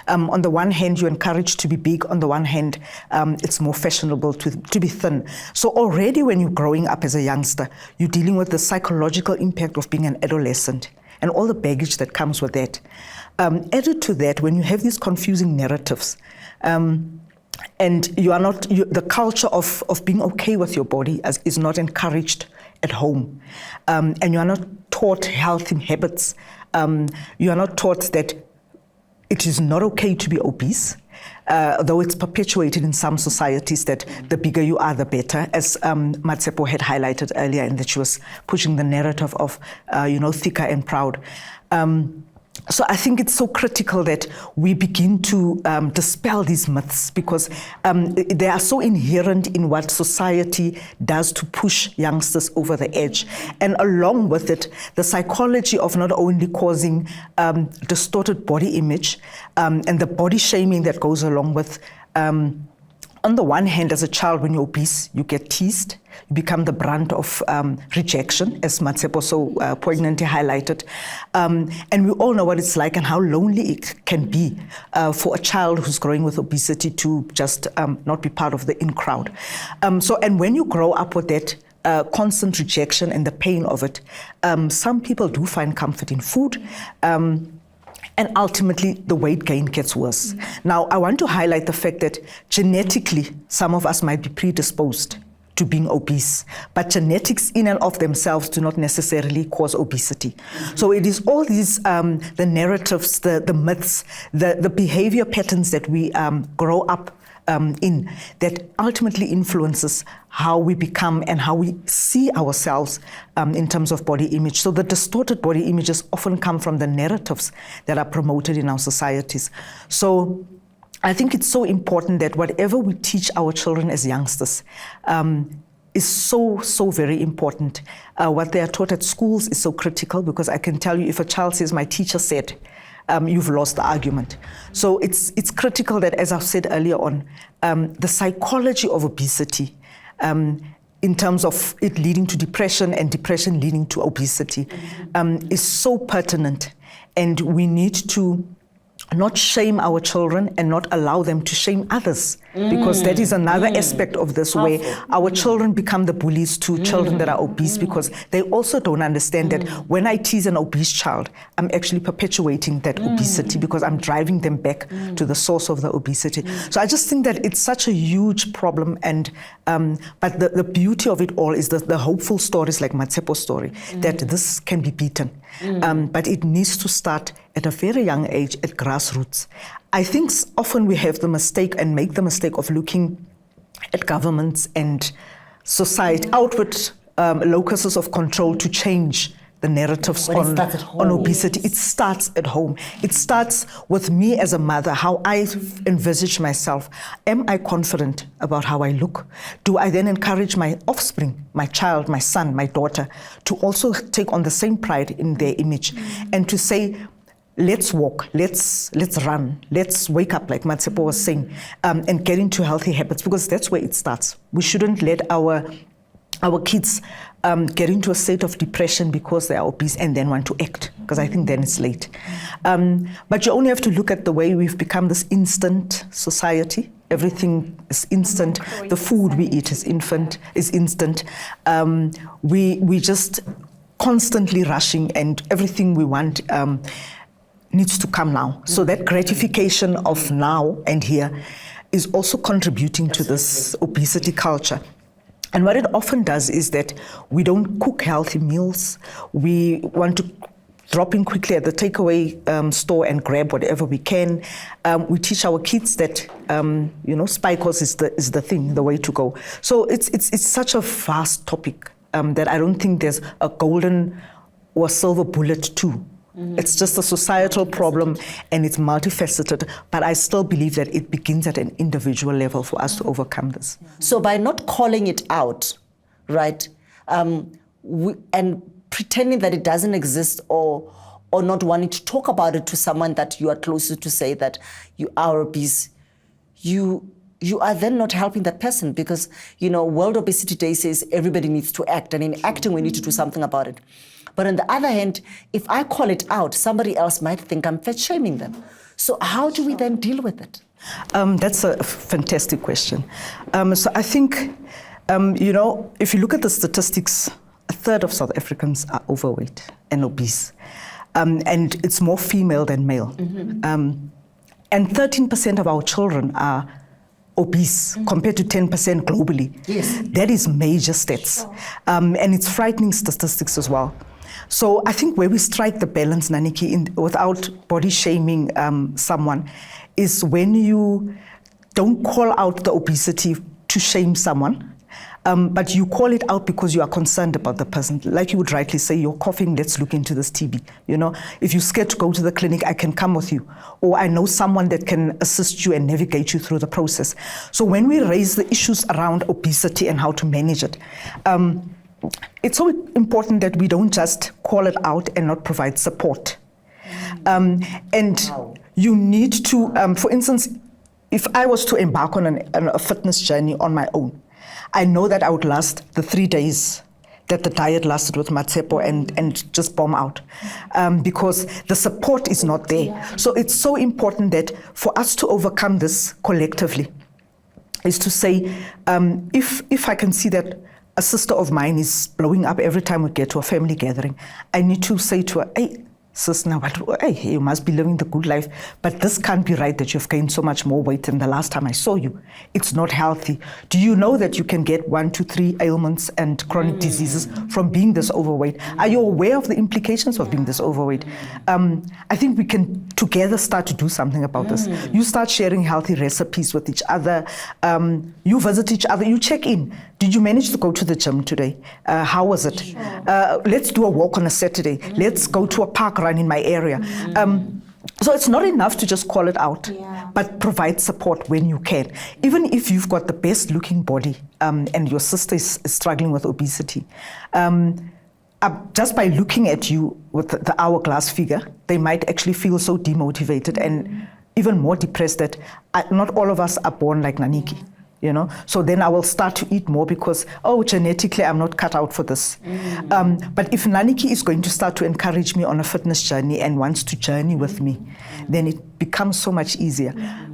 On the one hand, you're encouraged to be big. On the one hand, it's more fashionable to be thin. So already when you're growing up as a youngster, you're dealing with the psychological impact of being an adolescent and all the baggage that comes with that. Added to that, when you have these confusing narratives, and you are not, the culture of being okay with your body is not encouraged at home, and you are not taught healthy habits. You are not taught that it is not okay to be obese, though it's perpetuated in some societies that the bigger you are, the better, as Matsepo had highlighted earlier, and that she was pushing the narrative of, thicker and proud. So I think it's so critical that we begin to dispel these myths, because they are so inherent in what society does to push youngsters over the edge. And along with it, the psychology of not only causing distorted body image and the body shaming that goes along with, on the one hand, as a child, when you're obese, you get teased. You become the brunt of rejection, as Matsepo so poignantly highlighted. And we all know what it's like and how lonely it can be for a child who's growing with obesity to just not be part of the in crowd. And when you grow up with that constant rejection and the pain of it, some people do find comfort in food. And ultimately, the weight gain gets worse. Now, I want to highlight the fact that genetically, some of us might be predisposed to being obese, but genetics in and of themselves do not necessarily cause obesity. So it is all these, the narratives, the myths, the behavior patterns that we grow up in that ultimately influences how we become and how we see ourselves in terms of body image. So the distorted body images often come from the narratives that are promoted in our societies. So I think it's so important that whatever we teach our children as youngsters is so very important. What they are taught at schools is so critical, because I can tell you, if a child says, my teacher said, you've lost the argument. So it's critical that, as I've said earlier on, the psychology of obesity, in terms of it leading to depression and depression leading to obesity, is so pertinent. And we need to not shame our children and not allow them to shame others, because that is another aspect of this, where our children become the bullies to children that are obese, because they also don't understand that when I tease an obese child, I'm actually perpetuating that obesity, because I'm driving them back to the source of the obesity. So I just think that it's such a huge problem, and but the beauty of it all is the hopeful stories like Matsepo's story, that this can be beaten. But it needs to start at a very young age, at grassroots. I think often we have the mistake and make the mistake of looking at governments and society, outward locuses of control to change the narratives on obesity. It starts at home. It starts with me as a mother, how I envisage myself. Am I confident about how I look? Do I then encourage my offspring, my child, my son, my daughter, to also take on the same pride in their image, and to say, let's walk, let's run, let's wake up, like Matsepo was saying, and get into healthy habits, because that's where it starts. We shouldn't let our kids get into a state of depression because they are obese and then want to act, because I think then it's late. But you only have to look at the way we've become this instant society. Everything is instant. The food we eat is instant. We just constantly rushing, and everything we want needs to come now. So that gratification of now and here is also contributing to this obesity culture. And what it often does is that we don't cook healthy meals. We want to drop in quickly at the takeaway store and grab whatever we can. We teach our kids that Spikos is the thing, the way to go. So it's such a vast topic that I don't think there's a golden or silver bullet to. It's just a societal problem, and it's multifaceted, but I still believe that it begins at an individual level for us to overcome this. So by not calling it out, right, and pretending that it doesn't exist, or not wanting to talk about it to someone that you are closer to, say that you are obese, you are then not helping that person, because, World Obesity Day says everybody needs to act, and in acting we need to do something about it. But on the other hand, if I call it out, somebody else might think I'm fat shaming them. So how do we then deal with it? That's a fantastic question. So I think, if you look at the statistics, a third of South Africans are overweight and obese. And it's more female than male. And 13% of our children are obese compared to 10% globally. Yes. That is major stats. And it's frightening statistics as well. So I think where we strike the balance, Naniki, without body shaming someone, is when you don't call out the obesity to shame someone, but you call it out because you are concerned about the person. Like you would rightly say, you're coughing, let's look into this TB. If you're scared to go to the clinic, I can come with you. Or I know someone that can assist you and navigate you through the process. So when we raise the issues around obesity and how to manage it, it's so important that we don't just call it out and not provide support. And you need to, for instance, if I was to embark on a fitness journey on my own, I know that I would last the 3 days that the diet lasted with Matsepo and just bomb out because the support is not there. Yeah. So it's so important that for us to overcome this collectively is to say, if I can see that a sister of mine is blowing up every time we get to a family gathering, I need to say to her, hey, sis, now you must be living the good life, but this can't be right that you've gained so much more weight than the last time I saw you. It's not healthy. Do you know that you can get 1 to 3 ailments and chronic diseases from being this overweight? Are you aware of the implications of being this overweight? I think we can together start to do something about this. You start sharing healthy recipes with each other. You visit each other. You check in. Did you manage to go to the gym today? How was it? Let's do a walk on a Saturday. Let's go to a park run in my area. So it's not enough to just call it out, but provide support when you can. Even if you've got the best looking body and your sister is struggling with obesity, just by looking at you with the hourglass figure, they might actually feel so demotivated and even more depressed that not all of us are born like Naniki. So then I will start to eat more because, genetically I'm not cut out for this. But if Naniki is going to start to encourage me on a fitness journey and wants to journey with me, then it becomes so much easier.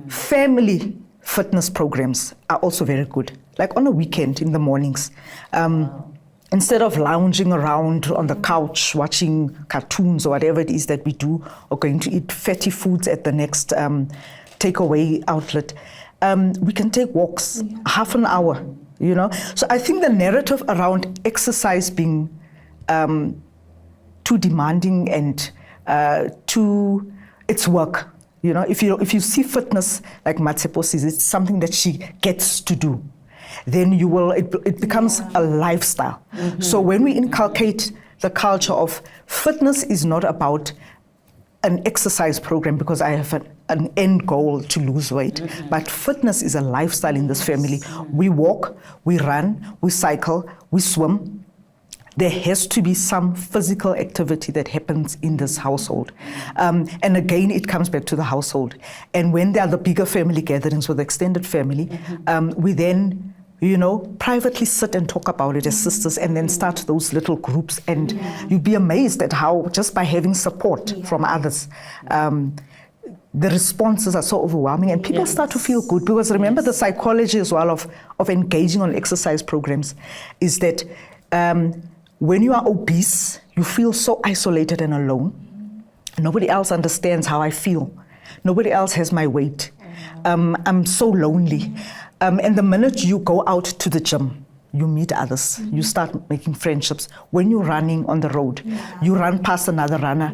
Family fitness programs are also very good. Like on a weekend in the mornings, instead of lounging around on the couch watching cartoons or whatever it is that we do, or going to eat fatty foods at the next takeaway outlet, we can take walks, half an hour, So I think the narrative around exercise being too demanding and it's work. If you see fitness like Matsepo sees, it's something that she gets to do. Then it becomes a lifestyle. So when we inculcate the culture of fitness is not about an exercise program because I have an end goal to lose weight, but fitness is a lifestyle in this family. We walk, we run, we cycle, we swim. There has to be some physical activity that happens in this household. And again, it comes back to the household. And when there are the bigger family gatherings with the extended family, we then privately sit and talk about it as sisters and then start those little groups. And you'd be amazed at how just by having support from others, the responses are so overwhelming and people start to feel good. Because remember the psychology as well of engaging on exercise programs is that when you are obese, you feel so isolated and alone. Nobody else understands how I feel. Nobody else has my weight. I'm so lonely. And the minute you go out to the gym, you meet others. You start making friendships. When you're running on the road, you run past another runner.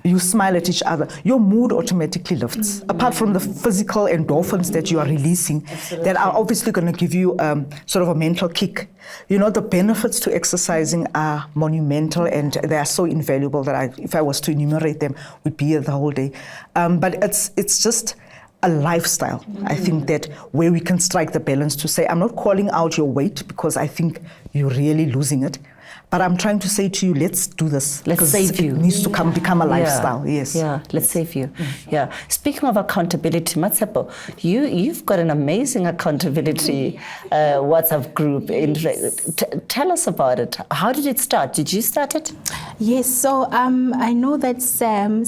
You smile at each other. Your mood automatically lifts. Apart from the physical endorphins that you are releasing, that are obviously going to give you sort of a mental kick. The benefits to exercising are monumental and they are so invaluable that if I was to enumerate them, we'd be here the whole day. But it's just a lifestyle. I think that where we can strike the balance to say, I'm not calling out your weight because I think you're really losing it, But I'm trying to say to you, let's do this. Let's 'cause save you. It needs to become a lifestyle. Yes. Yeah, let's save you. Yeah. Speaking of accountability, Matsepo, you've got an amazing accountability WhatsApp group. Tell us about it. How did it start? Did you start it? Yes, so I know that Sam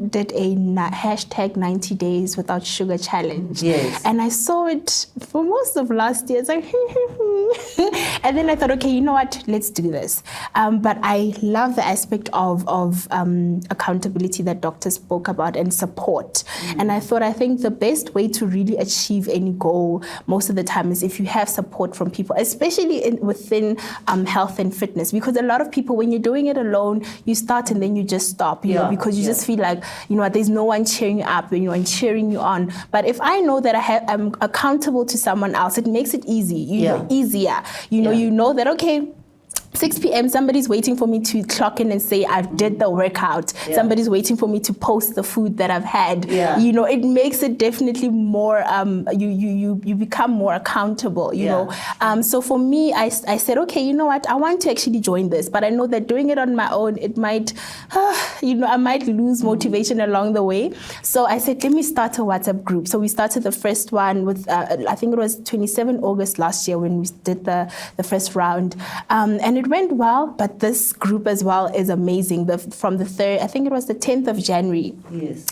did a hashtag 90 days without sugar challenge. Yes. And I saw it for most of last year. It's like, and then I thought, okay, you know what, let's do this. But I love the aspect of accountability that Doctor spoke about and support. And I think the best way to really achieve any goal most of the time is if you have support from people, especially within health and fitness, because a lot of people, when you're doing it alone, you start and then you just stop, you know, because you just feel like, you know, there's no one cheering you up, you know, and cheering you on. But if I know that I'm accountable to someone else, it makes it easy, you know, easier. You know that, okay, 6 p.m. somebody's waiting for me to clock in and say I've did the workout. Yeah. Somebody's waiting for me to post the food that I've had. Yeah. You know, it makes it definitely more. You become more accountable. You know. So for me, I said, okay, you know what? I want to actually join this, but I know that doing it on my own, it might, you know, I might lose motivation along the way. So I said, let me start a WhatsApp group. So we started the first one with I think it was 27 August last year when we did the first round, and it went well, but this group as well is amazing. From the 3rd, I think it was the 10th of January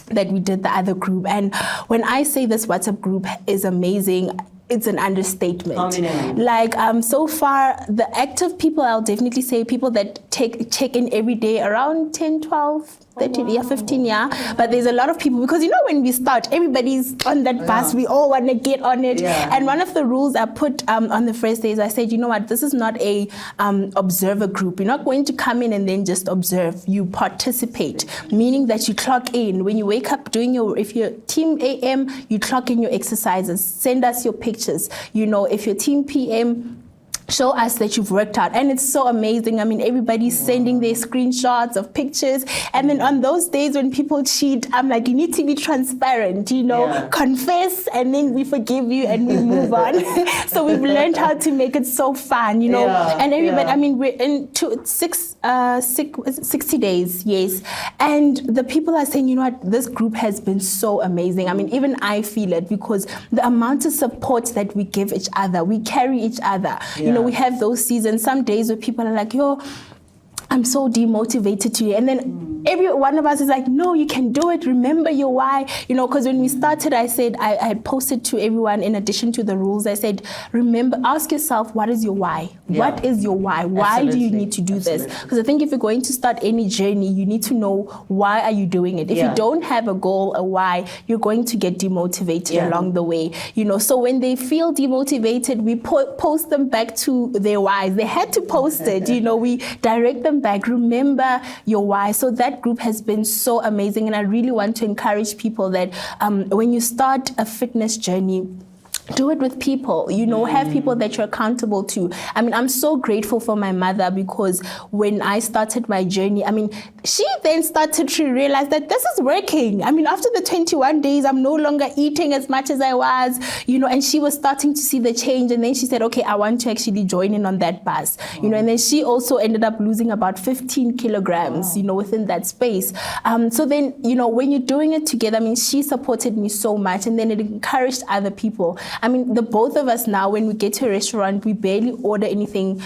that we did the other group. And when I say this WhatsApp group is amazing, it's an understatement. Like so far, the active people, I'll definitely say people that check in every day around 10, 12, 13, 15, But there's a lot of people, because you know when we start, everybody's on that bus, we all want to get on it. And one of the rules I put on the first day is I said, you know what, this is not a observer group. You're not going to come in and then just observe. You participate, meaning that you clock in. When you wake up if you're team AM, you clock in your exercises, send us your pictures. You know, if you're team PM, show us that you've worked out. And it's so amazing. I mean, everybody's sending their screenshots of pictures. And then on those days when people cheat, I'm like, you need to be transparent, you know, confess, and then we forgive you and we move on. So we've learned how to make it so fun, you know. And everybody, I mean, we're in 60 days, yes. And the people are saying, you know what, this group has been so amazing. I mean, even I feel it, because the amount of support that we give each other, we carry each other, you know. We have those seasons, some days where people are like, yo, I'm so demotivated today. And then every one of us is like, no, you can do it. Remember your why. You know, because when we started, I said, I had posted to everyone, in addition to the rules, I said, remember, ask yourself, what is your why? What is your why? Why do you need to do this? Because I think if you're going to start any journey, you need to know, why are you doing it? If you don't have a goal, a why, you're going to get demotivated along the way. You know, so when they feel demotivated, we post them back to their whys. They had to post it, you know, we direct them back. Remember your why. So that group has been so amazing, and I really want to encourage people that when you start a fitness journey, do it with people, you know, have people that you're accountable to. I mean, I'm so grateful for my mother, because when I started my journey, I mean, she then started to realize that this is working. I mean, after the 21 days, I'm no longer eating as much as I was, you know, and she was starting to see the change. And then she said, okay, I want to actually join in on that bus, you know, and then she also ended up losing about 15 kilograms, you know, within that space. So then, you know, when you're doing it together, I mean, she supported me so much, and then it encouraged other people. I mean, the both of us now, when we get to a restaurant, we barely order anything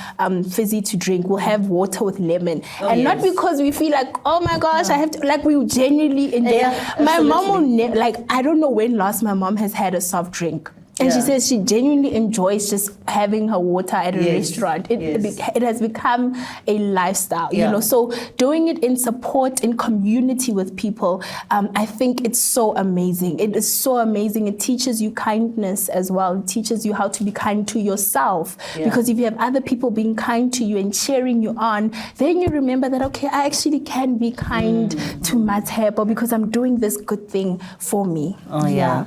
fizzy to drink. We'll have water with lemon. Not because we feel like, oh my gosh, I have to, like, we genuinely enjoy. My mom will like, I don't know when last my mom has had a soft drink. And she says she genuinely enjoys just having her water at a restaurant. It has become a lifestyle, you know. So doing it in support, in community with people, I think it's so amazing. It is so amazing. It teaches you kindness as well. It teaches you how to be kind to yourself. Because if you have other people being kind to you and cheering you on, then you remember that, okay, I actually can be kind to Mathepo because I'm doing this good thing for me. I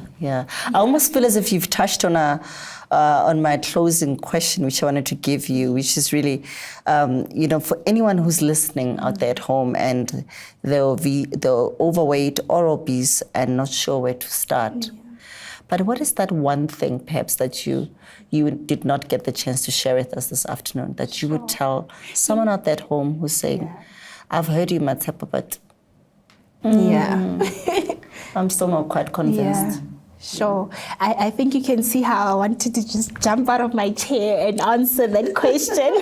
almost feel as if you've touched on my closing question, which I wanted to give you, which is really, you know, for anyone who's listening out there at home and they're overweight or obese and not sure where to start. But what is that one thing, perhaps, that you did not get the chance to share with us this afternoon, that you would tell someone out at home who's saying, I've heard you, Matsepa, but I'm still not quite convinced. Yeah. Sure. I think you can see how I wanted to just jump out of my chair and answer that question.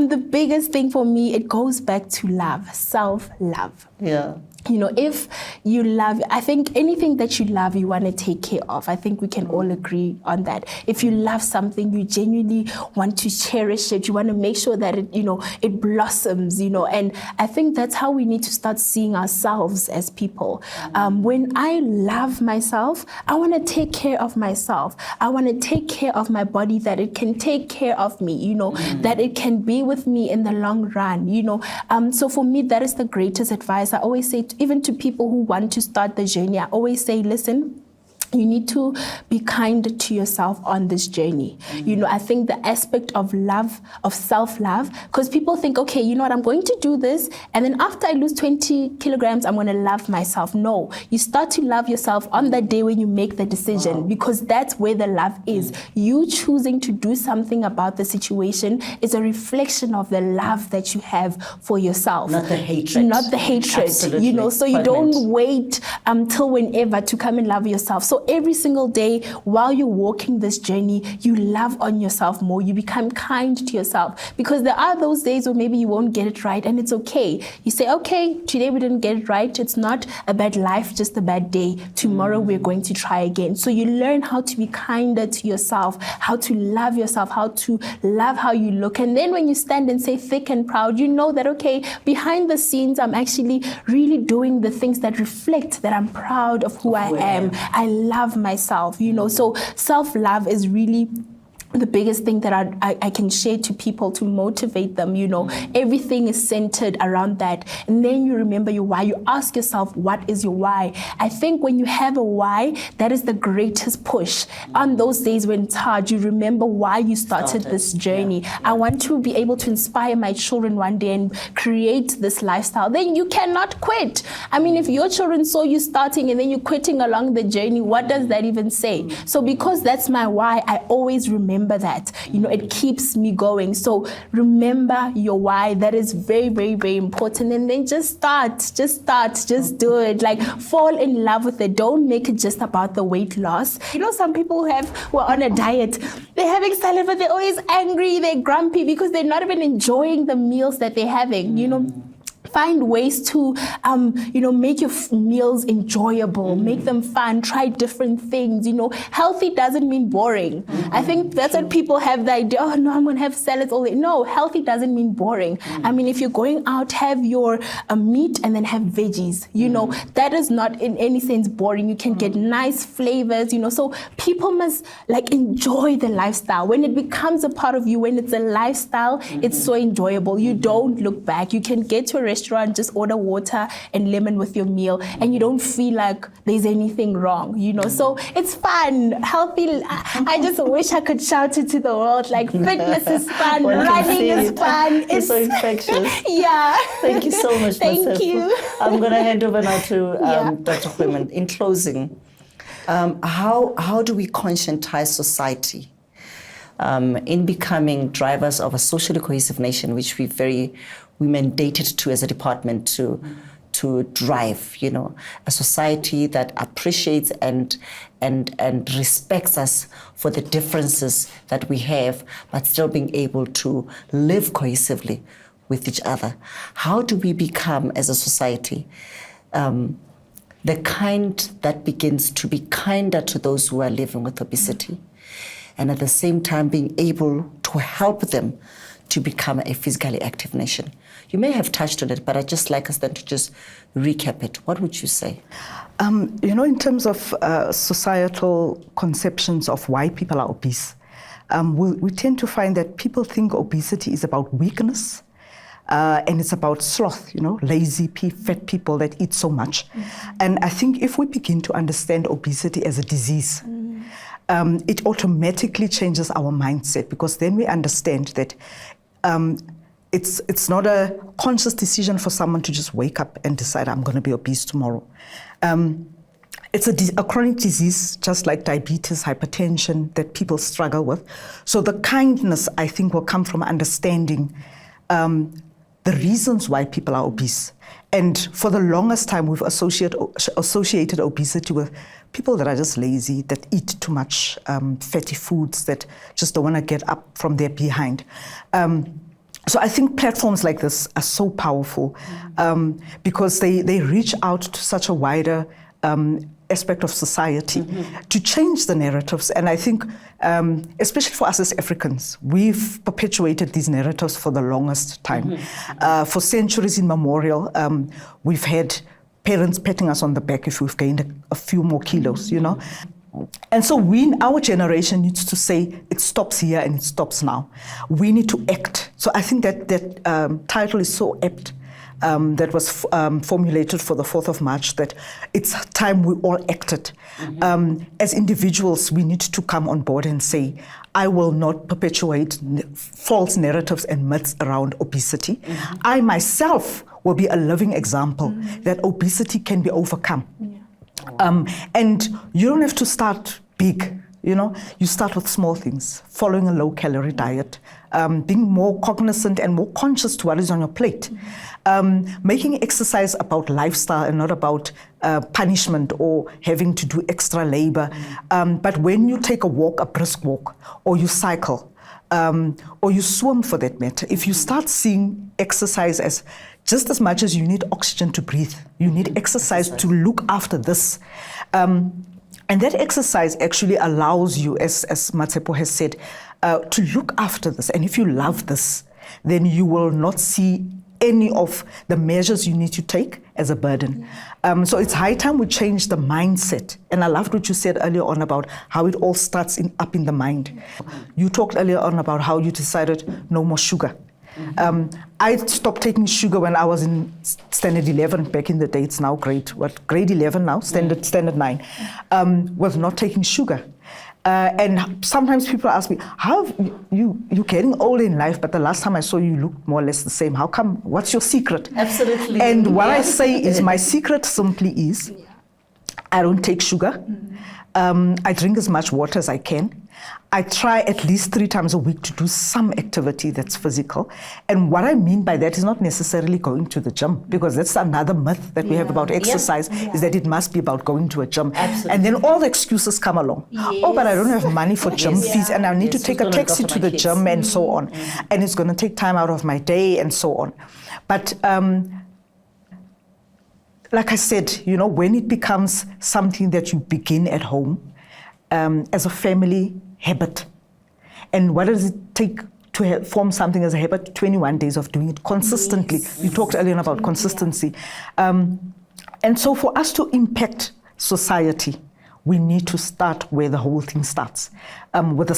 The biggest thing for me, it goes back to love, self-love. Yeah. You know, if you love, I think anything that you love, you want to take care of. I think we can all agree on that. If you love something, you genuinely want to cherish it. You want to make sure that it, you know, it blossoms, you know. And I think that's how we need to start seeing ourselves as people. When I love myself, I want to take care of myself. I want to take care of my body, that it can take care of me, you know, that it can be with me in the long run, you know. So for me, that is the greatest advice. I always say, even to people who want to start the journey, I always say, listen, you need to be kind to yourself on this journey. You know, I think the aspect of love, of self-love, because people think, okay, you know what, I'm going to do this, and then after I lose 20 kilograms, I'm going to love myself. No, you start to love yourself on that day when you make the decision, because that's where the love is. You choosing to do something about the situation is a reflection of the love that you have for yourself. Not the hatred. Not the hatred. Absolutely. You know, so you don't wait till whenever to come and love yourself. So every single day while you're walking this journey, you love on yourself more. You become kind to yourself, because there are those days where maybe you won't get it right, and it's okay. You say, okay, today we didn't get it right. It's not a bad life, just a bad day. Tomorrow we're going to try again. So you learn how to be kinder to yourself, how to love yourself, how to love how you look. And then when you stand and say thick and proud, you know that, okay, behind the scenes, I'm actually really doing the things that reflect that I'm proud of who I am. I love myself, you know. So self-love is really the biggest thing that I can share to people to motivate them, you know. Everything is centered around that. And then you remember your why. You ask yourself, what is your why? I think when you have a why, that is the greatest push. On those days when it's hard, you remember why you started this journey. I want to be able to inspire my children one day and create this lifestyle. Then you cannot quit. I mean, if your children saw you starting and then you're quitting along the journey, what does that even say? So because that's my why, I always remember that, you know, it keeps me going. So remember your why. That is very, very, very important. And then just do it. Like, fall in love with it. Don't make it just about the weight loss. You know, some people who are on a diet, they're having salad, but they're always angry, they're grumpy because they're not even enjoying the meals that they're having, you know. Find ways to, you know, make your meals enjoyable, make them fun, try different things, you know. Healthy doesn't mean boring. I think that's what people have the idea, oh no, I'm going to have salads all day. No, healthy doesn't mean boring. I mean, if you're going out, have your meat and then have veggies, you know, that is not in any sense boring. You can get nice flavors, you know. So people must like enjoy the lifestyle. When it becomes a part of you, when it's a lifestyle, it's so enjoyable. You don't look back. You can get to a restaurant, just order water and lemon with your meal, and you don't feel like there's anything wrong, you know. So it's fun, healthy. I just wish I could shout it to the world, like, fitness is fun, running is fun. It's so infectious. Yeah. Thank you so much. Thank you. I'm going to hand over now to Dr. Women. In closing, how do we conscientize society in becoming drivers of a socially cohesive nation, which we mandated to as a department to drive, you know, a society that appreciates and respects us for the differences that we have, but still being able to live cohesively with each other. How do we become, as a society, the kind that begins to be kinder to those who are living with obesity, and at the same time being able to help them to become a physically active nation? You may have touched on it, but I'd just like us then to just recap it. What would you say? You know, in terms of societal conceptions of why people are obese, we tend to find that people think obesity is about weakness, and it's about sloth, you know, lazy, fat people that eat so much. And I think if we begin to understand obesity as a disease, it automatically changes our mindset, because then we understand that it's not a conscious decision for someone to just wake up and decide, I'm going to be obese tomorrow. It's a chronic disease, just like diabetes, hypertension, that people struggle with. So the kindness, I think, will come from understanding the reasons why people are obese. And for the longest time, we've associated obesity with people that are just lazy, that eat too much fatty foods, that just don't want to get up from their behind. So I think platforms like this are so powerful because they reach out to such a wider aspect of society to change the narratives. And I think, especially for us as Africans, we've perpetuated these narratives for the longest time. For centuries immemorial, we've had parents patting us on the back if we've gained a few more kilos, you know. And so our generation needs to say, it stops here and it stops now. We need to act. So I think that title is so apt. That was formulated for the 4th of March, that it's time we all acted. As individuals, we need to come on board and say, I will not perpetuate false narratives and myths around obesity. I myself will be a living example that obesity can be overcome. And you don't have to start big. You know, you start with small things, following a low-calorie diet, being more cognizant and more conscious to what is on your plate, making exercise about lifestyle and not about punishment or having to do extra labor. But when you take a walk, a brisk walk, or you cycle, or you swim for that matter, if you start seeing exercise as just as much as you need oxygen to breathe, you need exercise to look after this. And that exercise actually allows you, as Matsepo has said, to look after this. And if you love this, then you will not see any of the measures you need to take as a burden. So it's high time we change the mindset. And I loved what you said earlier on about how it all starts up in the mind. You talked earlier on about how you decided no more sugar. I stopped taking sugar when I was in standard 11 back in the day. It's now grade 11 now, standard 9, was not taking sugar. And sometimes people ask me, how you're getting old in life, but the last time I saw you looked more or less the same. How come? What's your secret? Absolutely. And what I say is my secret simply is I don't take sugar. I drink as much water as I can. I try at least 3 times a week to do some activity that's physical. And what I mean by that is not necessarily going to the gym, because that's another myth that we have about exercise, is that it must be about going to a gym. Absolutely. And then all the excuses come along. Oh, but I don't have money for gym fees, and I need to take a taxi to the gym and so on. And it's going to take time out of my day and so on. But like I said, you know, when it becomes something that you begin at home, as a family habit, and what does it take to form something as a habit? 21 days of doing it consistently. You talked earlier about consistency. And so for us to impact society, we need to start where the whole thing starts, with the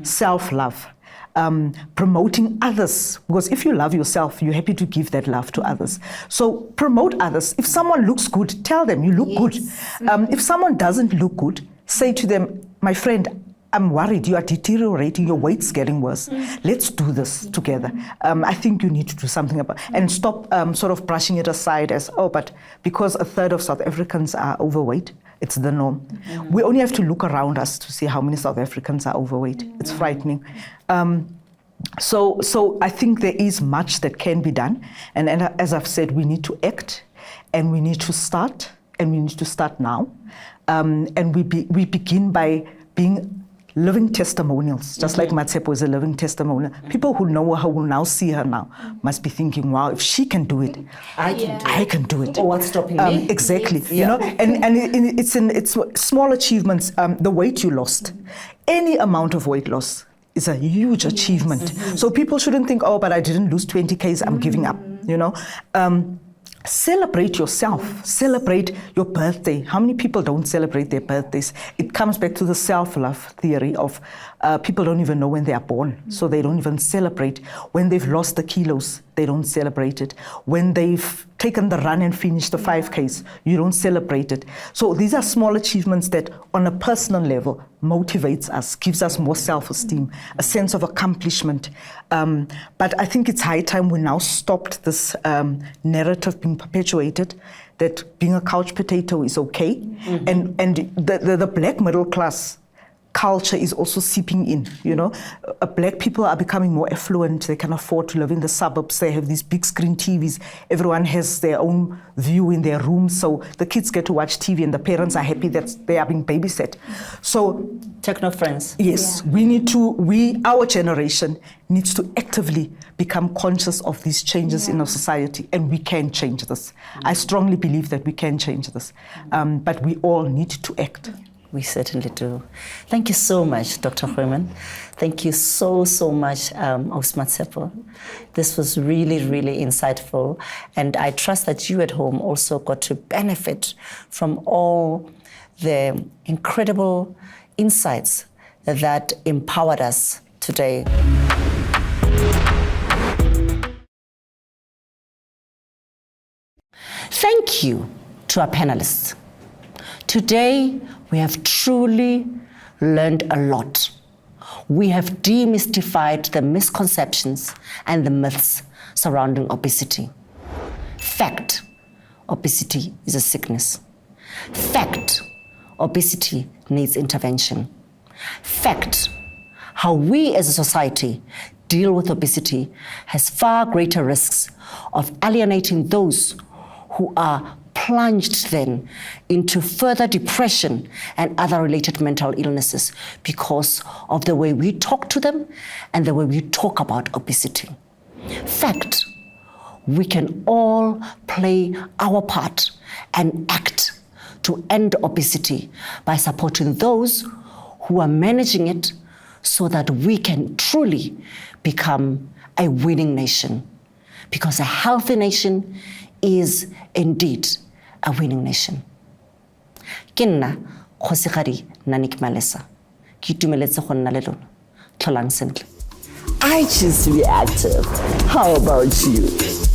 self-love. Promoting others, because if you love yourself, you're happy to give that love to others. So promote others. If someone looks good, tell them you look good. If someone doesn't look good, say to them, my friend, I'm worried, you are deteriorating, your weight's getting worse. Let's do this together. I think you need to do something about it. And stop sort of brushing it aside as, oh, but because 1/3 of South Africans are overweight, it's the norm. We only have to look around us to see how many South Africans are overweight. It's frightening. So I think there is much that can be done. And as I've said, we need to act, and we need to start, and we need to start now. And we begin by being living testimonials, just like Matsepo is a living testimonial. People who know her, who will now see her now, must be thinking, wow, if she can do it, I can do it. Oh, what's stopping me? Exactly. You know, and it's small achievements. The weight you lost, any amount of weight loss is a huge achievement. So people shouldn't think, oh, but I didn't lose 20 kgs, I'm giving up, you know. Celebrate yourself. Celebrate your birthday. How many people don't celebrate their birthdays? It comes back to the self-love theory of people don't even know when they are born, so they don't even celebrate. When they've lost the kilos, they don't celebrate it. When they've taken the run and finished the 5Ks, you don't celebrate it. So these are small achievements that on a personal level motivates us, gives us more self-esteem, a sense of accomplishment. But I think it's high time we now stopped this narrative being perpetuated that being a couch potato is okay. And the black middle class culture is also seeping in, you know. Black people are becoming more affluent. They can afford to live in the suburbs. They have these big screen TVs. Everyone has their own view in their room. So the kids get to watch TV and the parents are happy that they are being babysat. So Techno friends. yes, our generation needs to actively become conscious of these changes in our society, and we can change this. I strongly believe that we can change this, but we all need to act. We certainly do. Thank you so much, Dr. Hoyman. Thank you so much, Osmatsepo. This was really, really insightful. And I trust that you at home also got to benefit from all the incredible insights that empowered us today. Thank you to our panelists. Today, we have truly learned a lot. We have demystified the misconceptions and the myths surrounding obesity. Fact, obesity is a sickness. Fact, obesity needs intervention. Fact, how we as a society deal with obesity has far greater risks of alienating those who are plunged then into further depression and other related mental illnesses because of the way we talk to them and the way we talk about obesity. Fact, we can all play our part and act to end obesity by supporting those who are managing it so that we can truly become a winning nation. Because a healthy nation is indeed a winning nation. Ke nna Kgosigadi Nanik Malesa. Ke itumeletse go nna le lona. Tlholang sentle. I choose to be active. How about you?